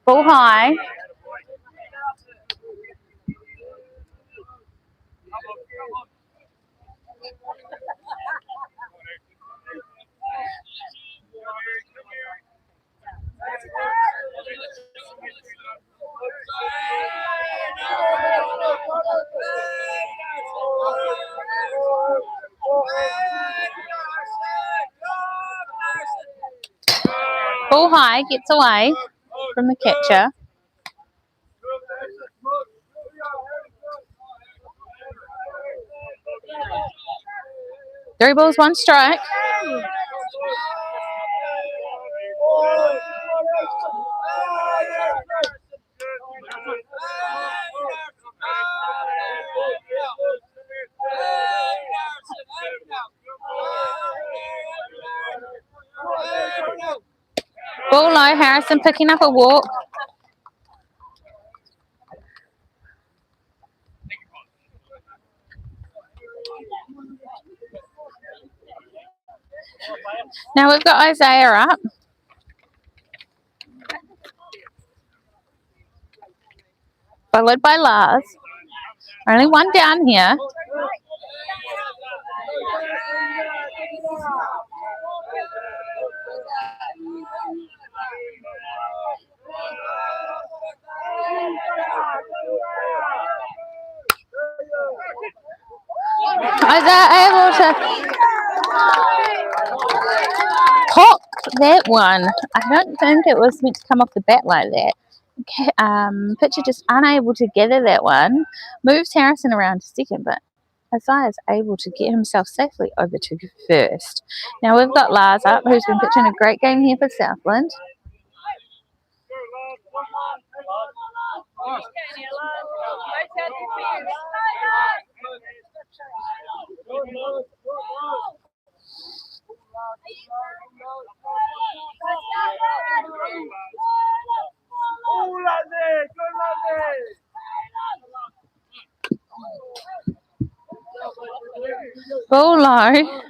Ball high. Ball high, gets away from the catcher. Three balls, one strike. Ball low, Harrison picking up a walk. Now we've got Isaiah up. Followed by Lars. Only one down here. Isaiah able to pop that one. I don't think it was meant to come off the bat like that. Pitcher just unable to gather that one. Moves Harrison around to second, but Isaiah is able to get himself safely over to first. Now we've got Lars up, who's been pitching a great game here for Southland. Ball low.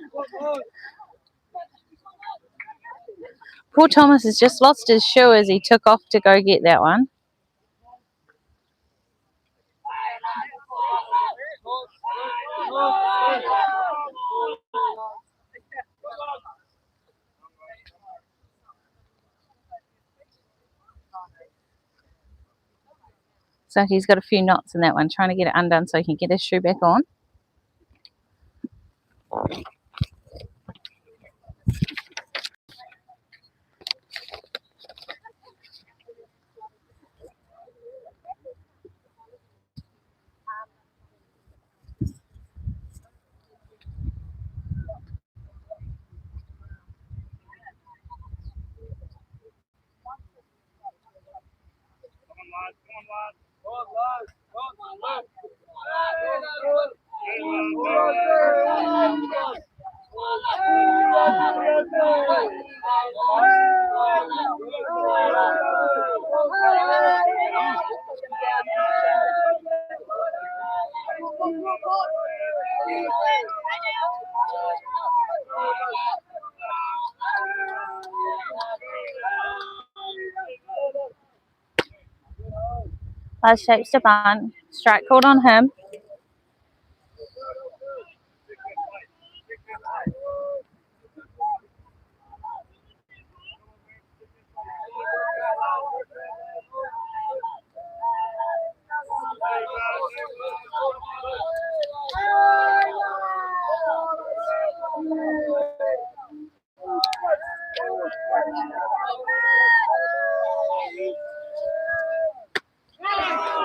Poor Thomas has just lost his shoe as he took off to go get that one. So he's got a few knots in that one, trying to get it undone so he can get his shoe back on. Last shapes to bunt. Strike called on him.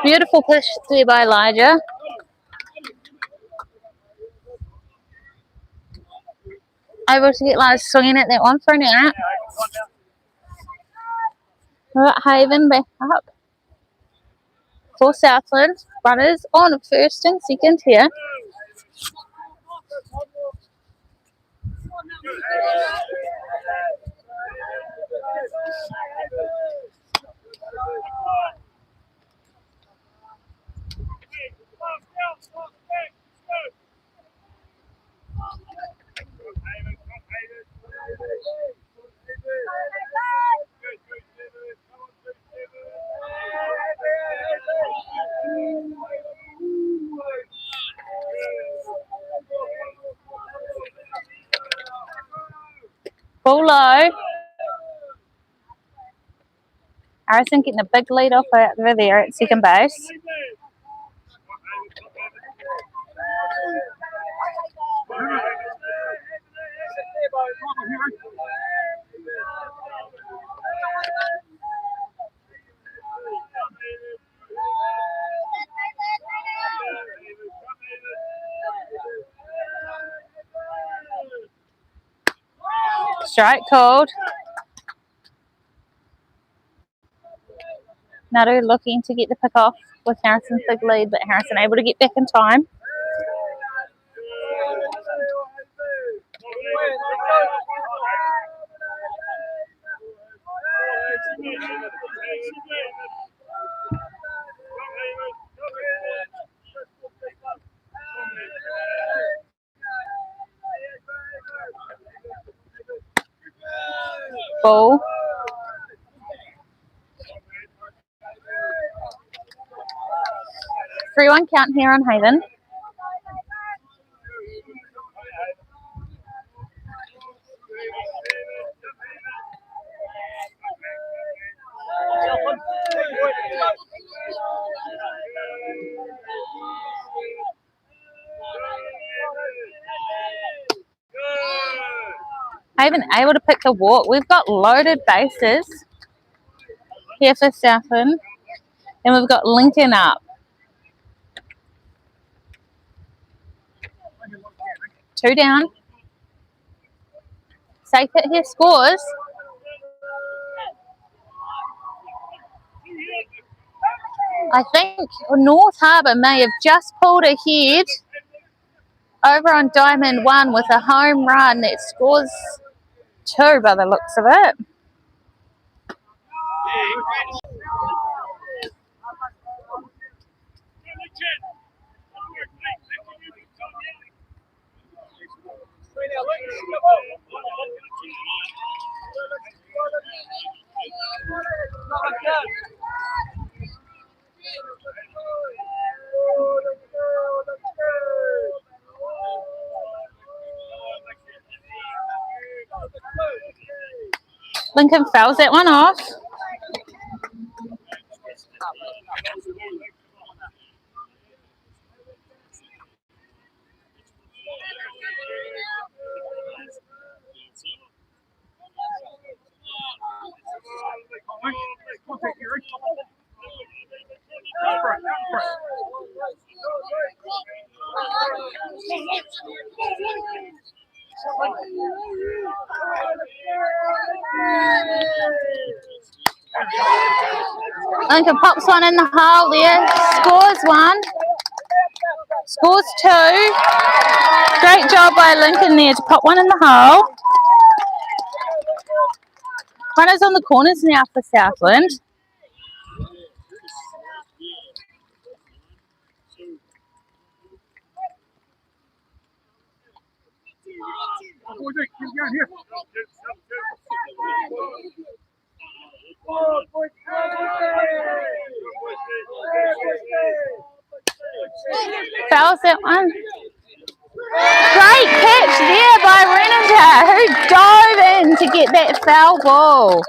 Beautiful push there by Elijah. Able to get Elijah swinging at that one for an out. We've got Haven back up for Southland. Runners on first and second here. Ball low. Harrison getting a big lead off over there at second base. Strike called. Naru looking to get the pick off with Harrison's big lead, but Harrison able to get back in time. Ball. Three-one count here on Haven. Haven able to pick the walk. We've got loaded bases here for Southland. And we've got Lincoln up. 2 down. Safe hit here scores. I think North Harbour may have just pulled ahead over on Diamond 1 with a home run that scores 2 by the looks of it. Lincoln fouls that one off. Lincoln pops one in the hole there. Scores one. Scores two. Great job by Lincoln there to pop one in the hole. Runners on the corners now for Southland. Fouls that one. Great catch there by Renata, who dove in to get that foul ball.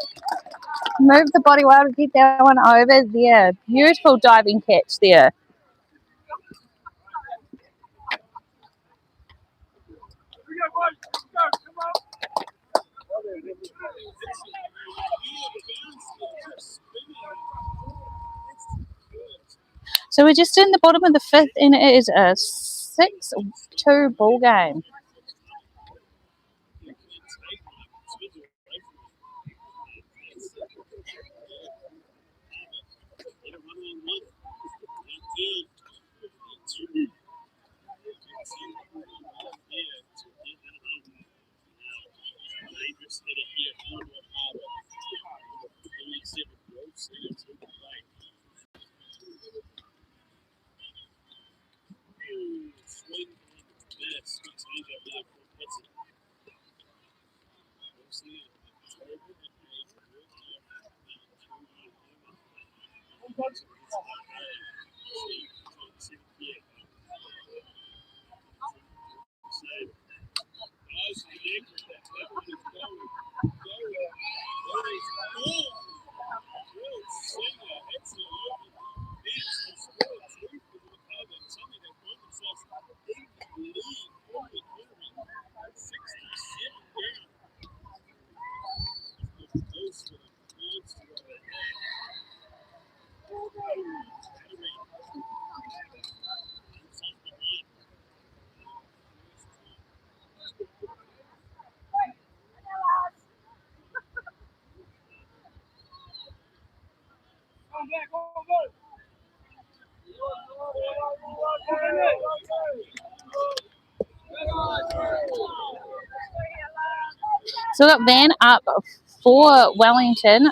Moved the body well to get that one over there. Beautiful diving catch there. So we're just in the bottom of the fifth, and it is a 6-2 ball game. So we've got Van up for Wellington,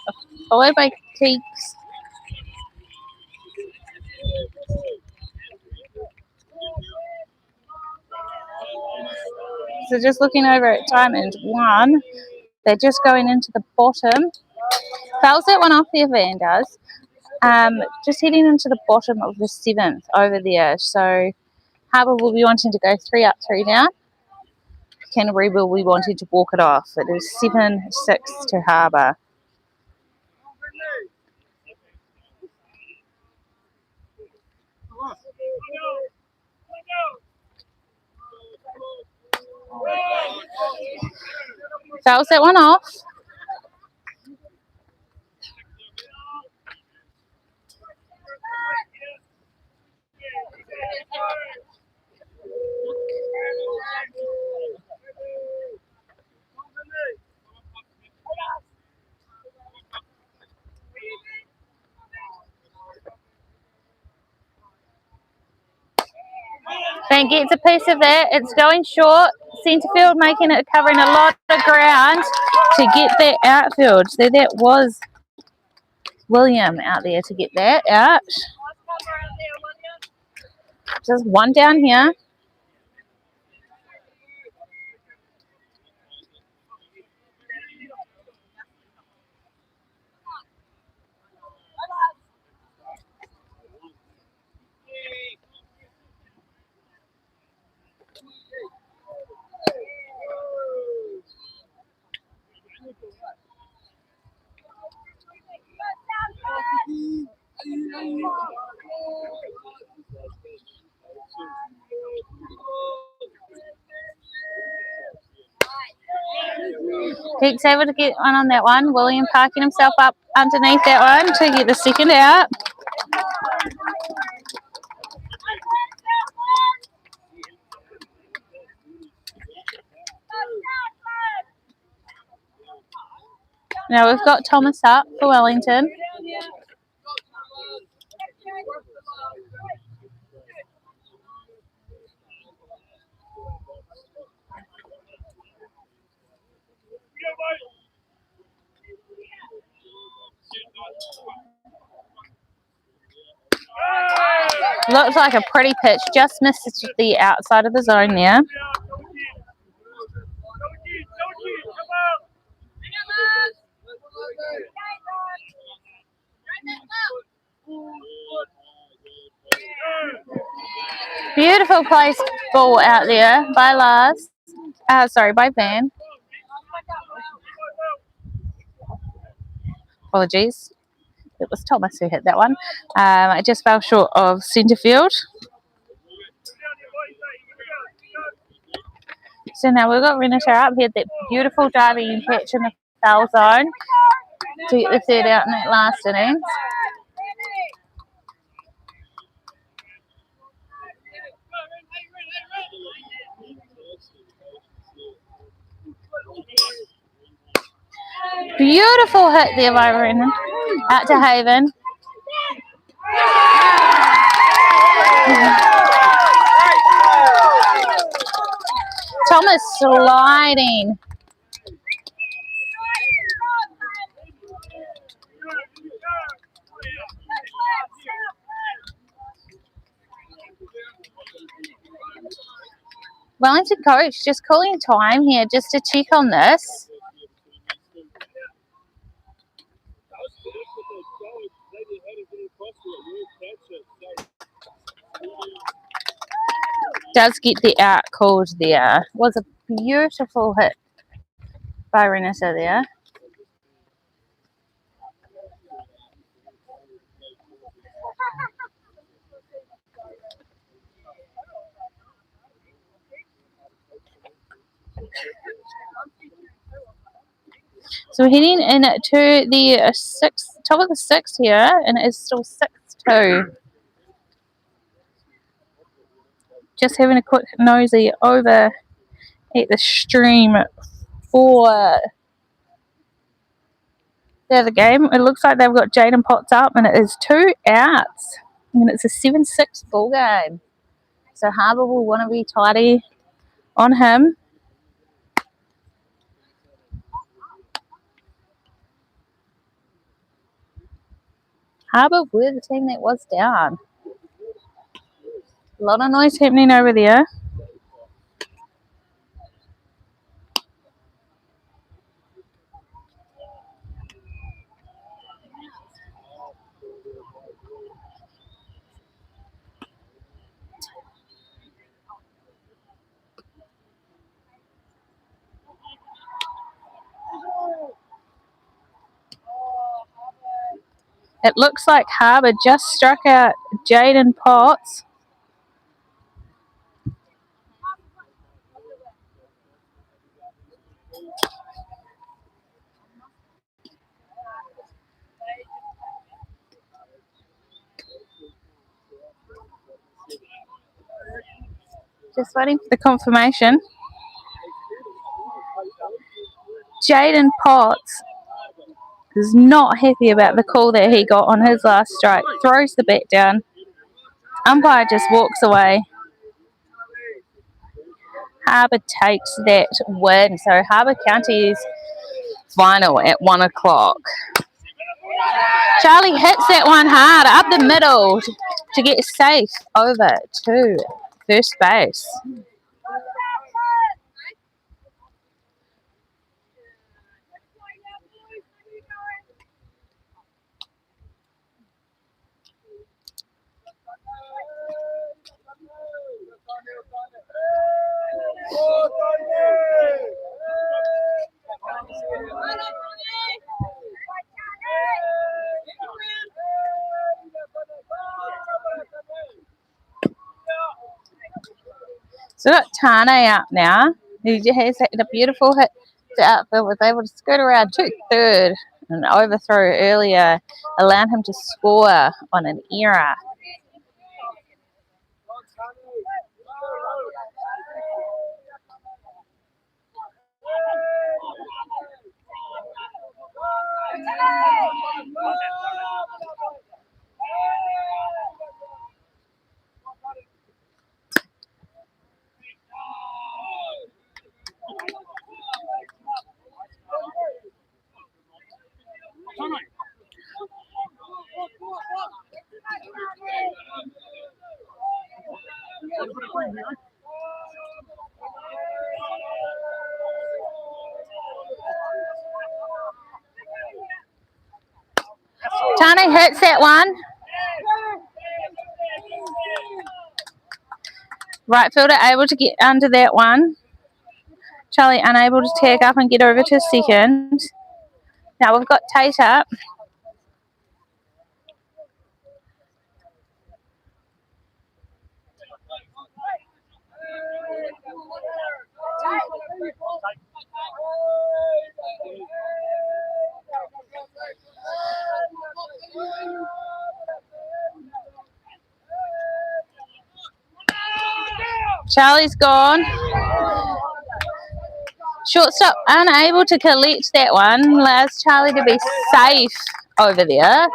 followed by Teeks. So just looking over at Diamond 1, they're just going into the bottom. Fouls that one off there, Van does. Just heading into the bottom of the 7th over there. So Harbour will be wanting to go 3 up, 3 down. Canterbury will be wanting to walk it off. It is 7-6 to Harbour. Fouls that one off. Van gets a piece of that. It's going short. Centrefield making it, covering a lot of ground to get that outfield. So that was William out there to get that out. Just one down here. Peke's able to get one on that one. William parking himself up underneath that one to get the second out. Now we've got Thomas up for Wellington. Looks like a pretty pitch. Just missed the outside of the zone there. Beautiful place ball out there by Lars. By Van. Apologies. It was Thomas who hit that one. It just fell short of centre field. So now we've got Renata up here. That beautiful diving catch in the foul zone to get the third out in that last innings. Beautiful hit there by Brennan. Out to Haven. Thomas sliding. Wellington coach just calling time here just to check on this. Does get the out called there. Was a beautiful hit by Renata there. So we're heading into the top of the sixth here, and it is still 6-2. Just having a quick nosy over at the stream for the other game. It looks like they've got Jaden Potts up, and it is 2 outs. And it's a 7-6 ball game. So Harbour will want to be tidy on him. Harbour were the team that was down. A lot of noise happening over there. It looks like Harbour just struck out Jaden Potts. Just waiting for the confirmation. Jaden Potts is not happy about the call that he got on his last strike. Throws the bat down. Umpire just walks away. Harbour takes that win. So Harbour County's final at 1 o'clock. Charlie hits that one hard up the middle to get safe over to first base. So we've got Tane up now. He has hit a beautiful hit to outfield, was able to scoot around to third and overthrow earlier, allowing him to score on an error. Tane hits that one. Right fielder able to get under that one. Charlie unable to tag up and get over to second. Now we've got Tate up. Charlie's gone. Shortstop unable to collect that one. Allows Charlie to be safe over there.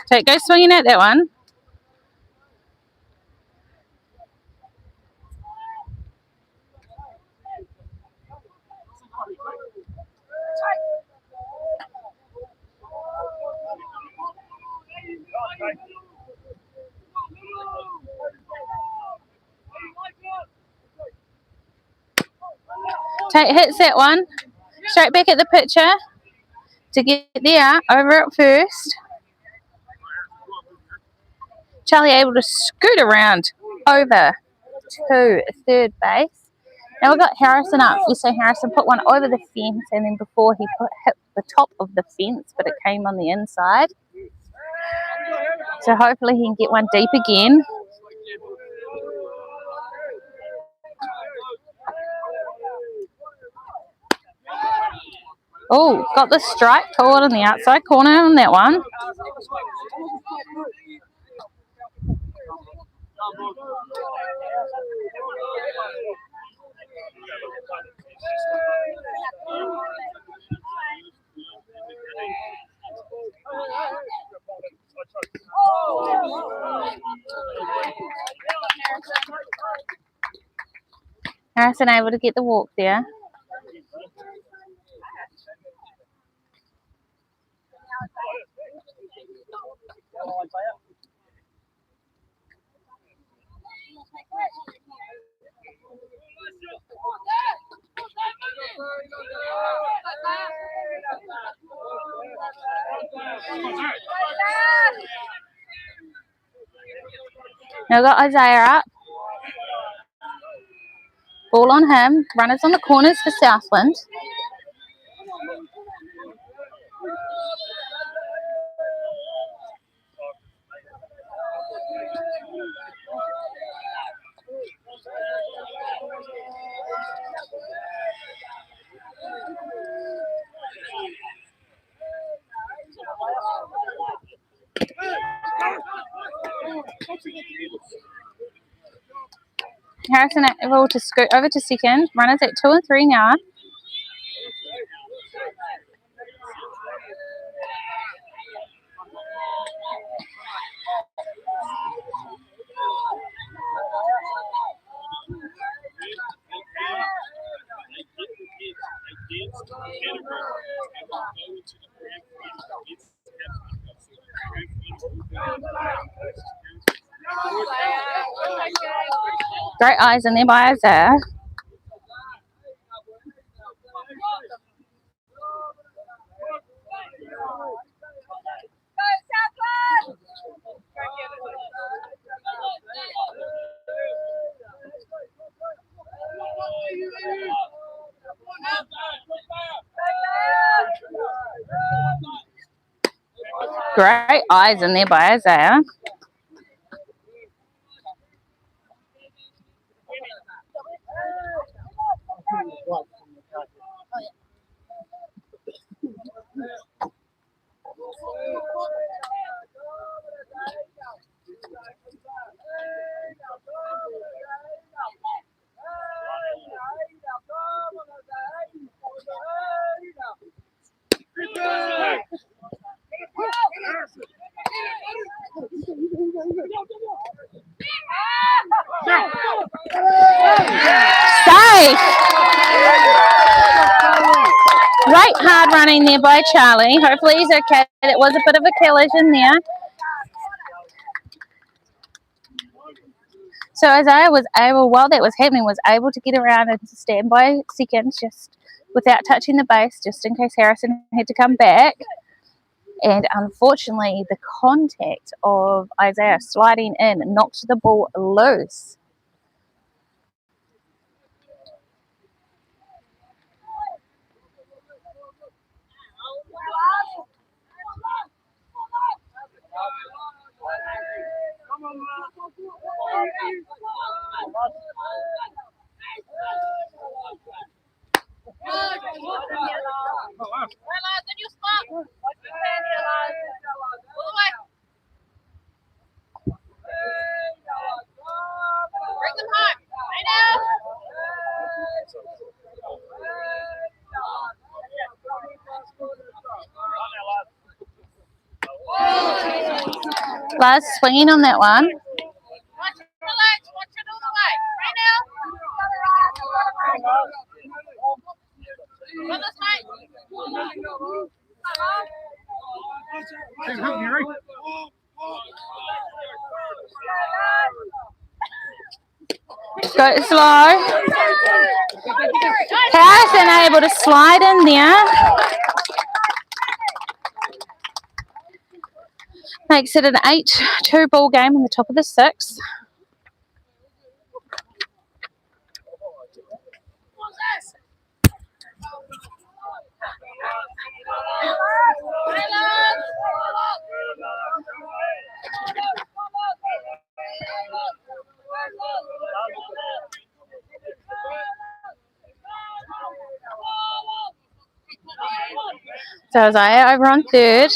So go swinging at that one. Tate hits that one. Straight back at the pitcher to get there. Over at first. Charlie able to scoot around over to third base. Now we've got Harrison up. You say Harrison put one over the fence, and then before he hit the top of the fence, but it came on the inside. So hopefully he can get one deep again. Oh, got the strike called on the outside corner on that one. Harrison able to get the walk there. Now got Isaiah up. Ball on him. Runners on the corners for Southland. Harrison able to scoot over to second. Runners at 2 and 3 now. Great eyes in there by Isaiah. Great eyes in there by Isaiah. Safe. Great hard running there by Charlie. Hopefully he's okay. It was a bit of a collision there. So Isaiah was able, while that was happening, was able to get around and stand by second just without touching the base, just in case Harrison had to come back. And unfortunately, the contact of Isaiah sliding in knocked the ball loose. Lars swinging on that one. Go slow. Harrison able to slide in there. Makes it an 8-2 ball game in the top of the sixth. So Isaiah over on third.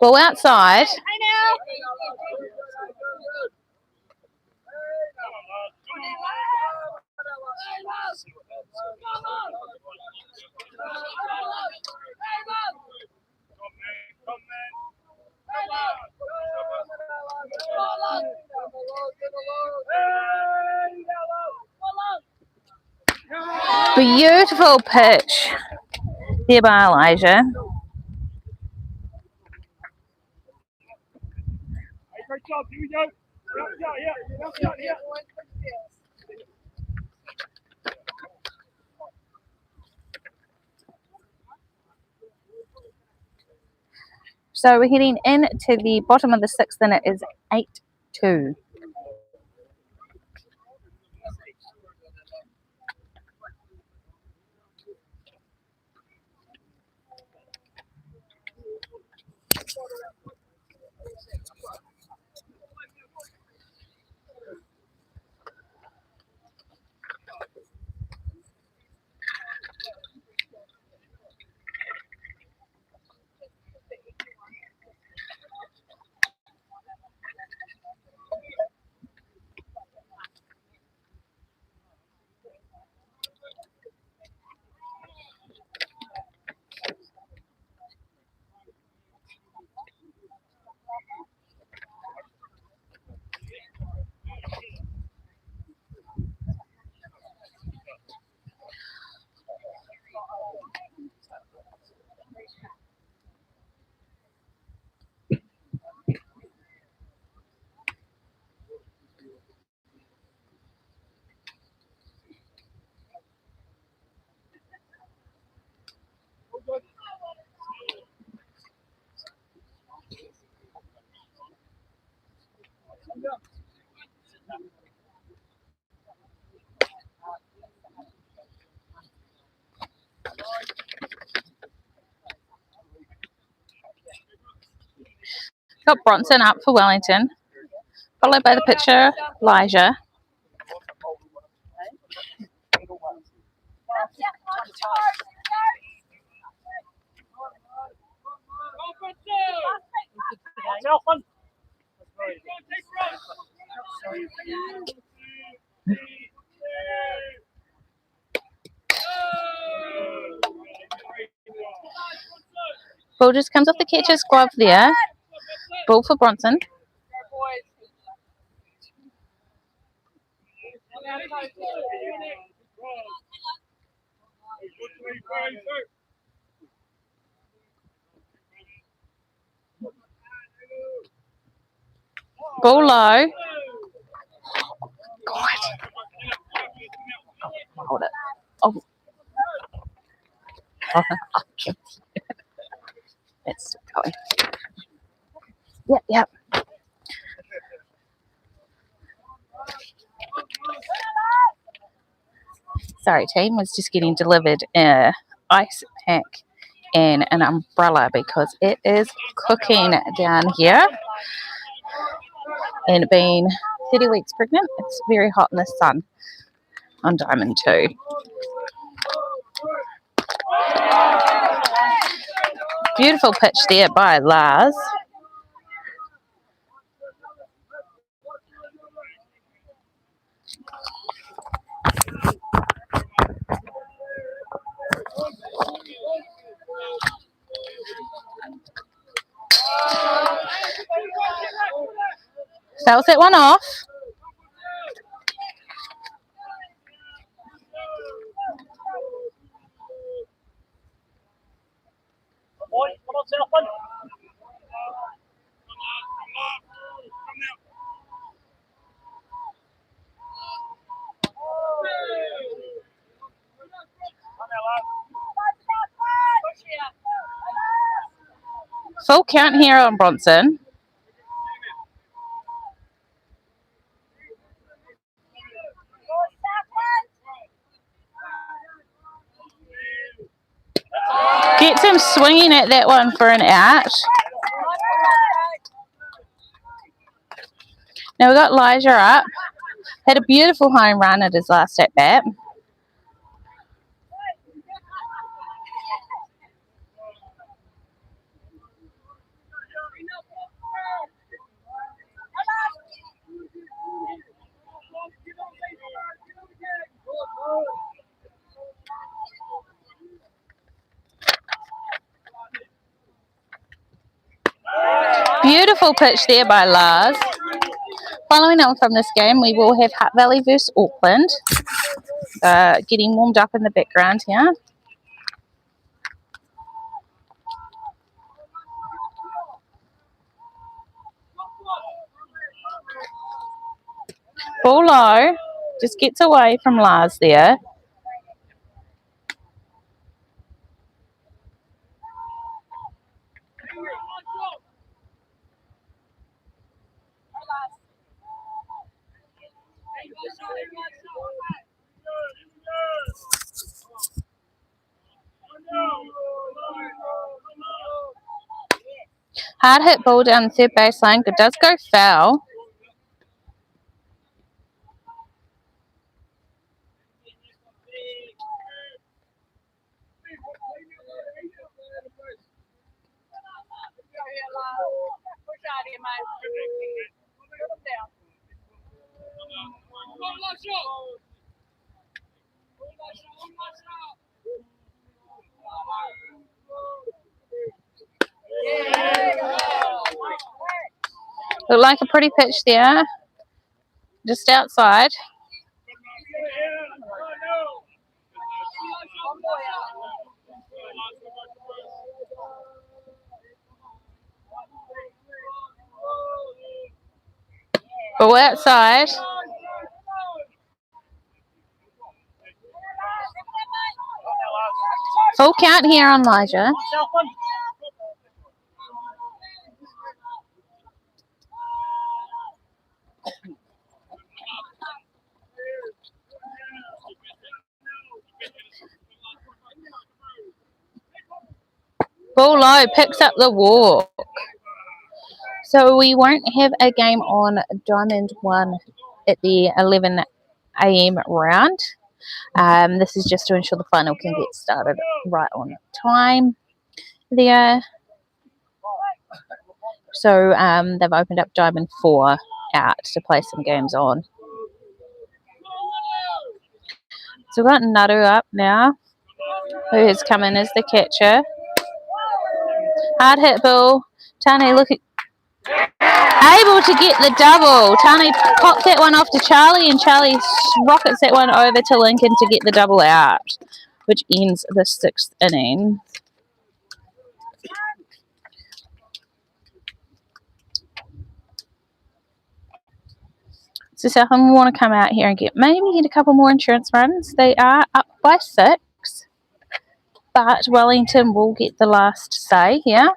Ball outside. Beautiful pitch there by Elijah. Great job, here we go. Yeah. So we're heading into the bottom of the sixth and it is 8-2. Got Bronson up for Wellington, followed by the pitcher, Elijah. Southland. Ball just comes off the catcher's glove there. Ball for Bronson. Ball low. God. Oh, hold it. Oh. It's still going. Yep. Sorry, team, was just getting delivered an ice pack and an umbrella because it is cooking down here. And being 30 weeks pregnant, it's very hot in the sun on Diamond 2. Beautiful pitch there by Lars. Fouls that one off. Come on, Southland. Full count here on Bronson. Gets him swinging at that one for an out. Now we've got Elijah up. Had a beautiful home run at his last at bat. Beautiful pitch there by Lars. Following on from this game, we will have Hutt Valley versus Auckland. Getting warmed up in the background here. Ball low. Just gets away from Lars there. Hard hit ball down the third baseline. It does go foul. Looked like a pretty pitch there. Just outside. Ball outside. Full count here on Elijah. Ball low, picks up the walk. So we won't have a game on Diamond 1 at the 11 a.m. round. This is just to ensure the final can get started right on time there. So they've opened up Diamond 4 out to play some games on. So we've got Naru up now, who has come in as the catcher. Hard hit ball. Tane able to get the double. Tane popped that one off to Charlie, and Charlie rockets that one over to Lincoln to get the double out, which ends the 6th inning. So Southland will want to come out here and get a couple more insurance runs. They are up by 6, but Wellington will get the last say here.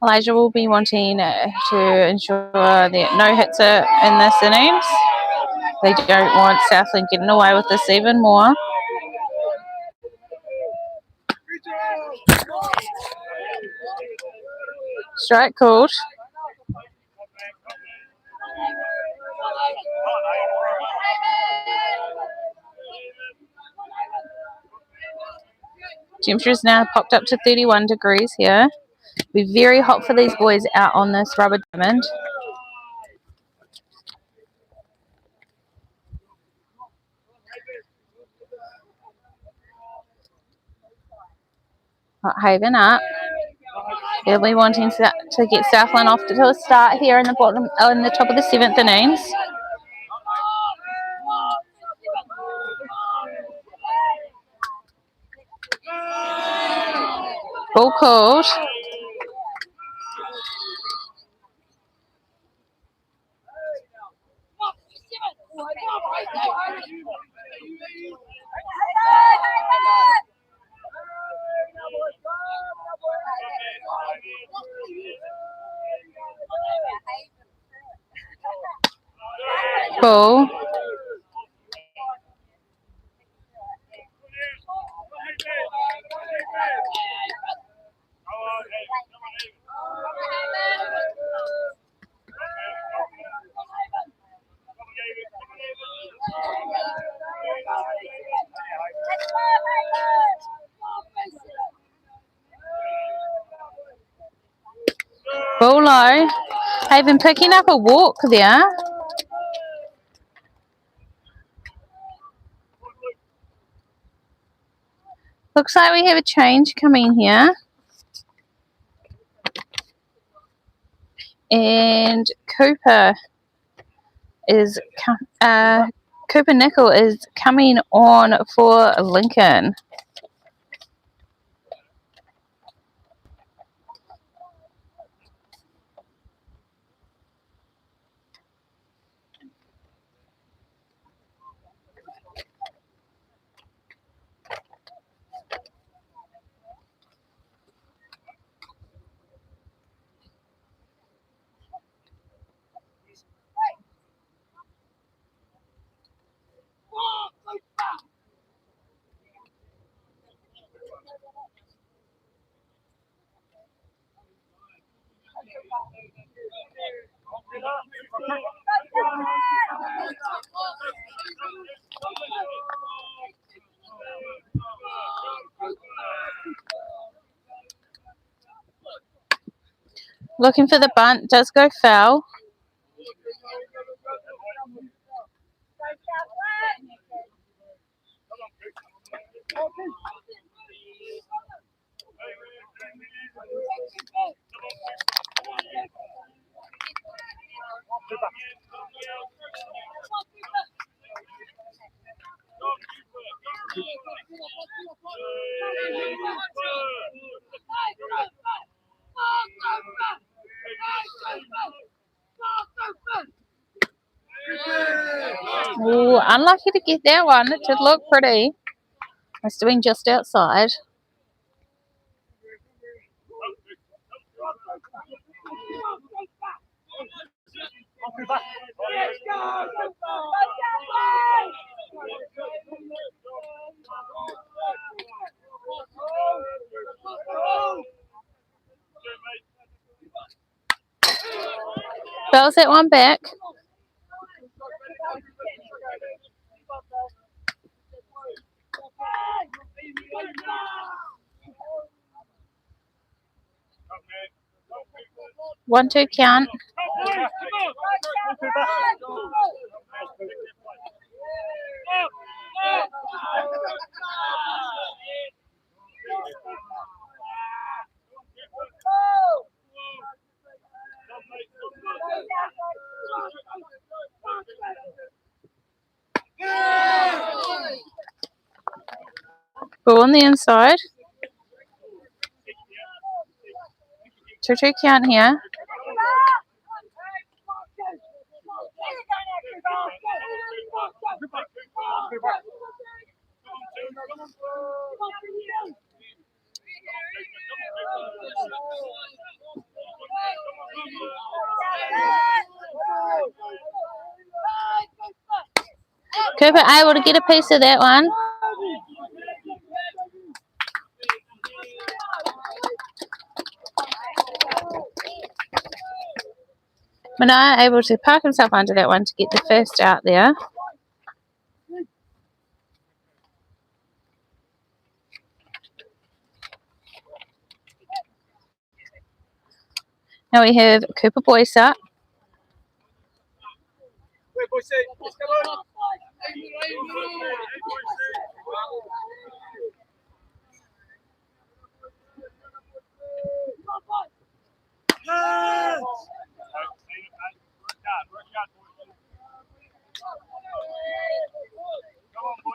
Elijah will be wanting to ensure that no hits are in this innings. They don't want Southland getting away with this even more. Strike called. Temperature's now popped up to 31 degrees here. Be very hot for these boys out on this rubber diamond. Haven up. They'll be wanting to get Southland off to a start here in the top of the 7th innings. Ball called. Ball. Ball low. Haven picking up a walk there. Looks like we have a change coming here. And Cooper Nickel is coming on for Lincoln. Looking for the bunt, does go foul. Ooh, unlucky to get that one. It did look pretty. Must have been just outside. Bells that one back. One, two count. Ball on the inside. 2-2 count here. Cooper able to get a piece of that one. Manaya able to park himself under that one to get the first out there. Now we have Cooper Boyce up.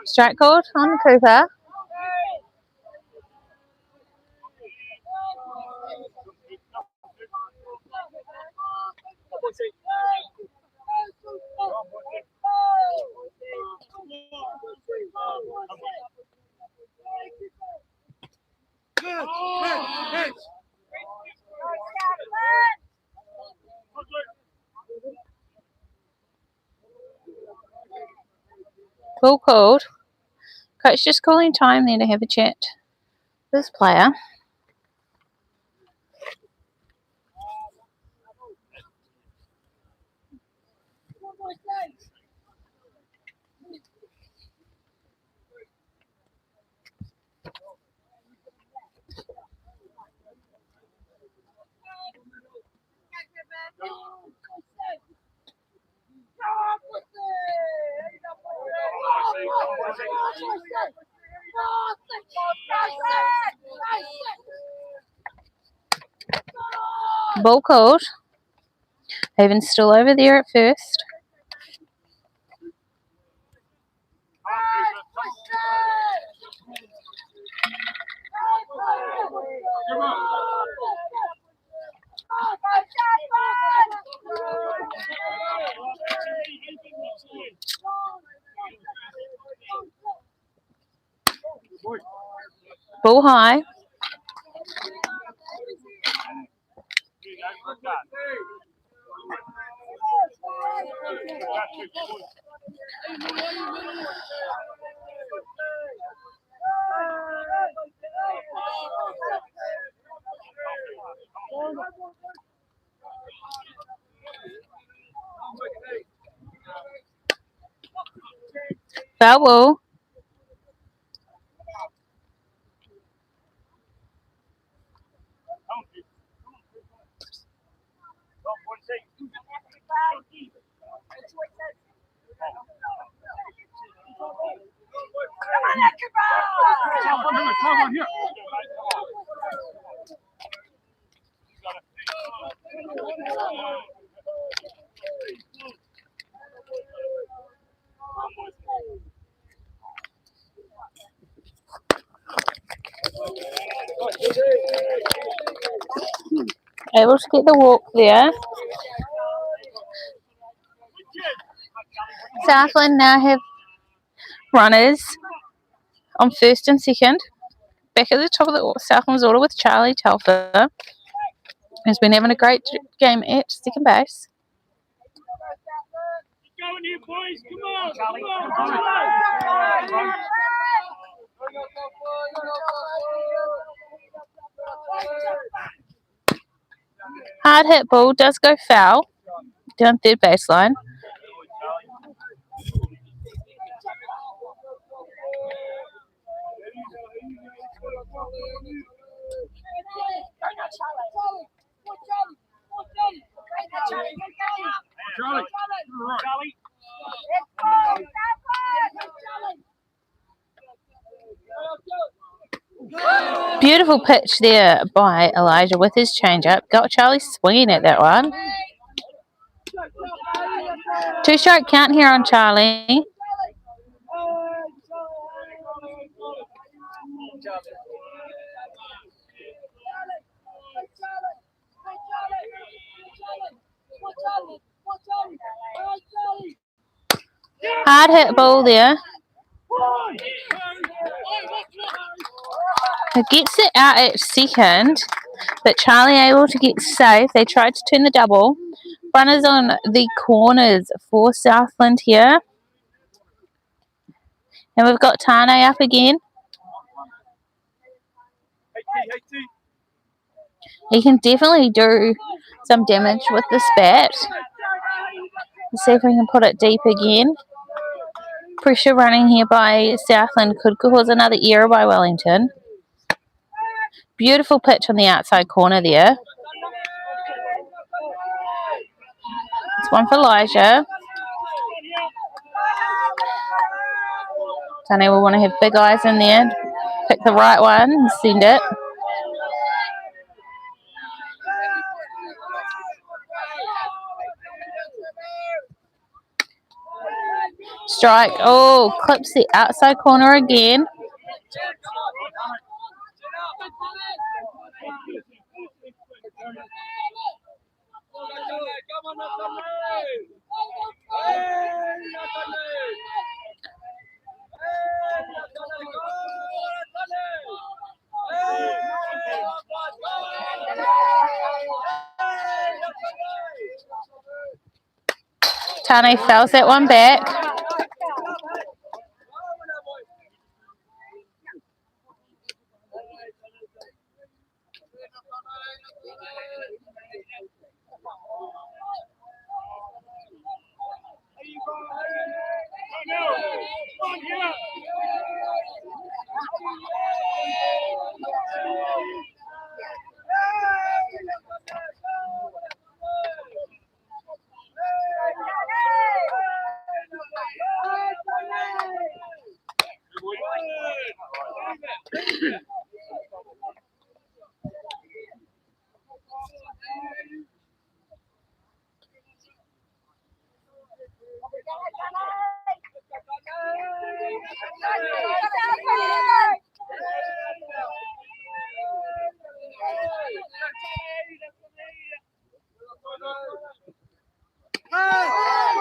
Strike called on Cooper. Ball called. Coach just calling time there to have a chat with this player. Ball called. Haven's still over there at first. Ball high. Foul ball. Able to get the walk there. Southland now have runners on first and second. Back at the top of the Southland's order with Charlie Telfer, who's been having a great game at second base. Going here, boys. Come on. Come on. Hard hit ball does go foul down third baseline. Charlie. Beautiful pitch there by Elijah with his changeup. Got Charlie swinging at that one. 2-strike count here on Charlie. Hard hit ball there. It gets it out at second, but Charlie able to get safe. They tried to turn the double. Runners on the corners for Southland here. And we've got Tane up again. He can definitely do some damage with this bat. Let's see if we can put it deep again. Pressure running here by Southland could cause another error by Wellington. Beautiful pitch on the outside corner there. It's one for Elijah. Tane will want to have big eyes in there. Pick the right one and send it. Strike. Oh, clips the outside corner again. Tane fouls that one back.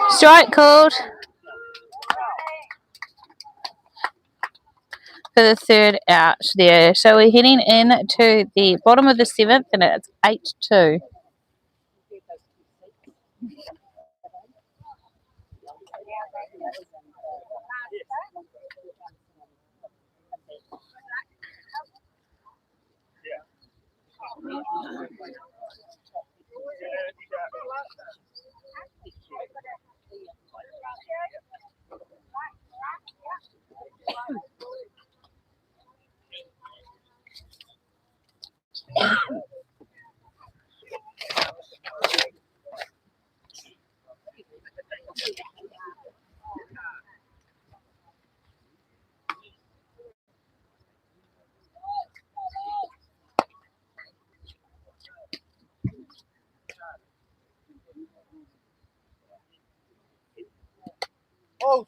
Strike called for the third out there. So we're heading into the bottom of the seventh, and it's 8-2. Oh.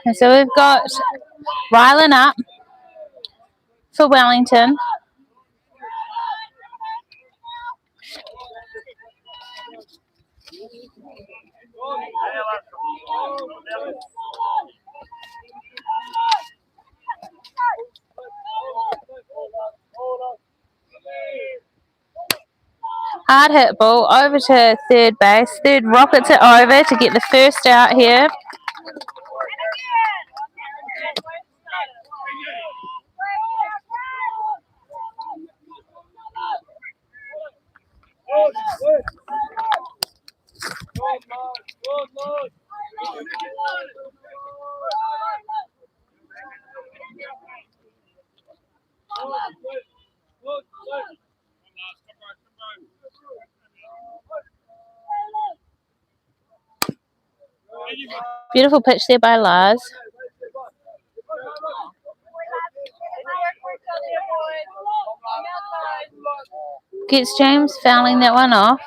And so we've got Rylan up for Wellington. Hard hit ball over to third base. Third rockets it over to get the first out here. Beautiful pitch there by Lars. Gets James fouling that one off.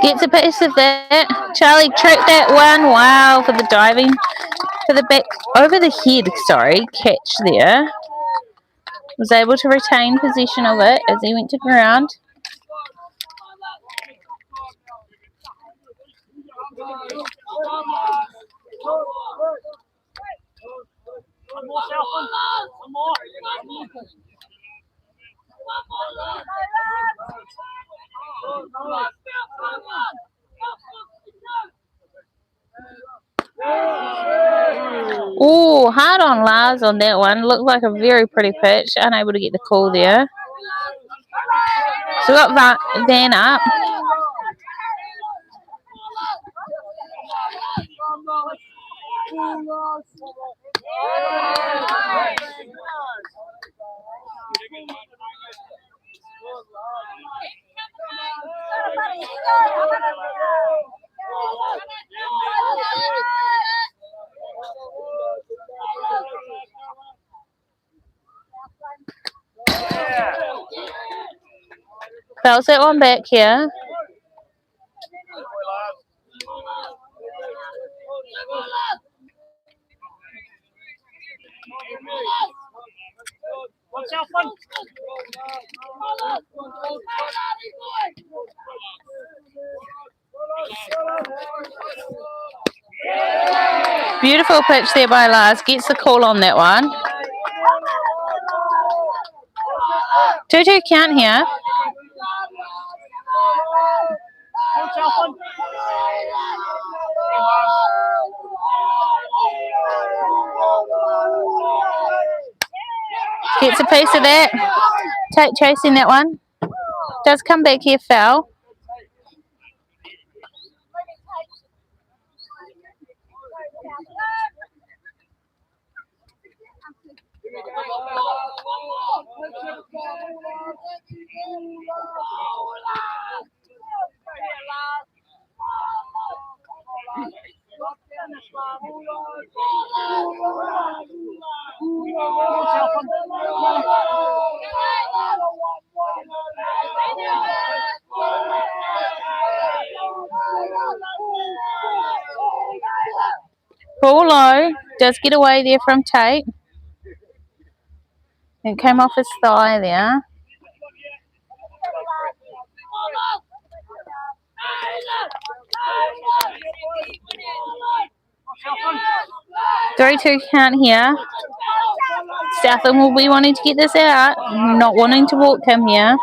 Gets a piece of that. Charlie tricked that one. Wow, for the diving. For the back, over the head, sorry, catch there. Was able to retain possession of it as he went to ground. Oh, hard on Lars on that one. Looked like a very pretty pitch. Unable to get the call there. So we got Van up. Bounce that one back here. Beautiful pitch there by Lars. Gets the call on that one. 2-2 count here. Gets a piece of that. Tate chasing that one. Does come back here foul. Ball low. Does get away there from Tate. It came off his thigh there. Three 2 count here. Southland will be wanting to get this out. Not wanting to walk him here.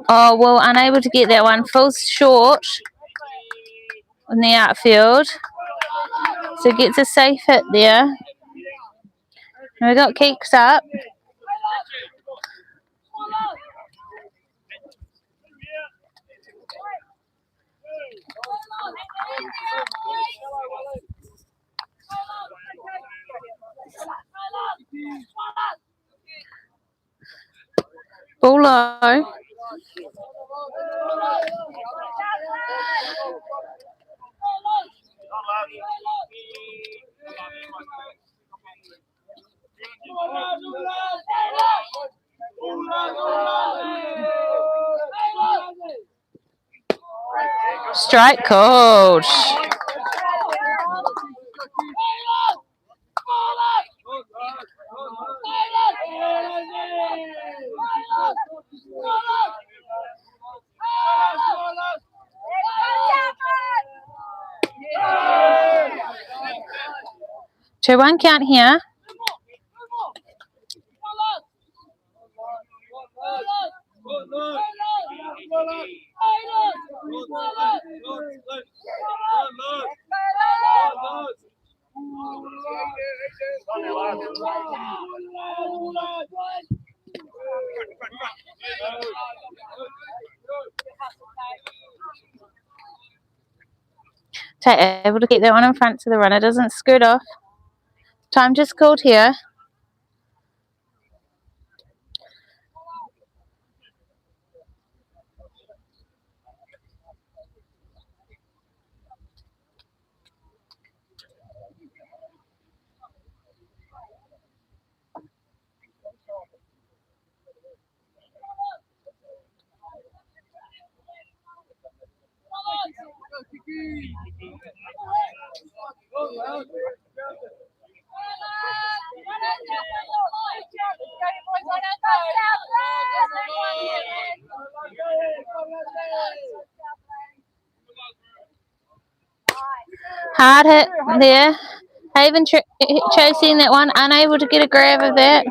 Oh, well, unable to get that one. Full short in the outfield. So gets a safe hit there. And we got kicks up. Ball low. Strike called. Two 1 count here. Tate able to get that one in front so the runner doesn't scoot off. Time just called here. Hard hit there. Haven chasing that one, unable to get a grab of that.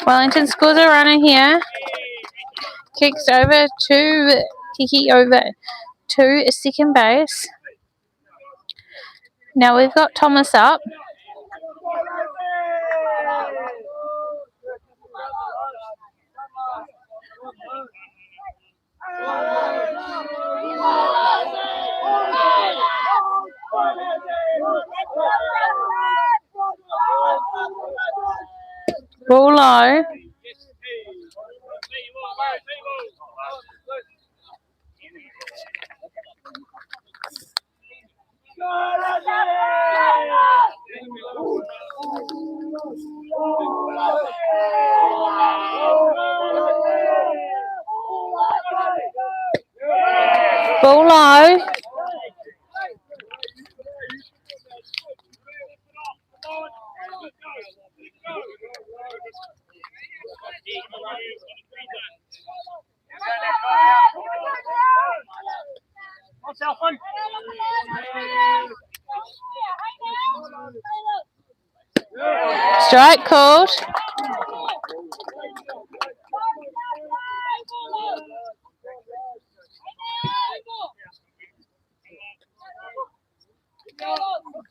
Wellington scores a runner here. Kicks over to Kiki over to second base. Now we've got Thomas up. Ball low. Ball low. Southland. Strike called.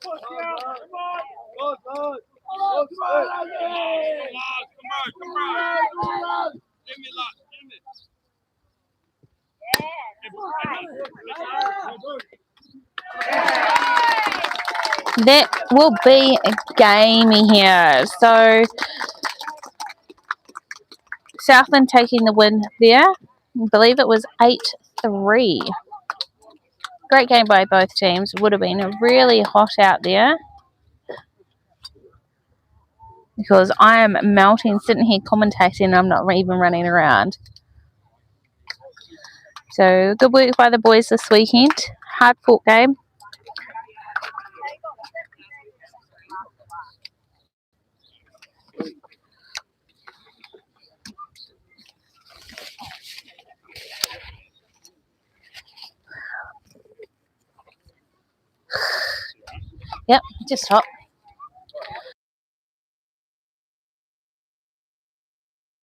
Push out. Come on. Good. Come on. Give me luck. That will be a game here. So Southland taking the win there. I believe it was 8-3. Great game by both teams. Would have been really hot out there because I am melting sitting here commentating and I'm not even running around. So good work by the boys this weekend. Hard fought game. Yep, just hot.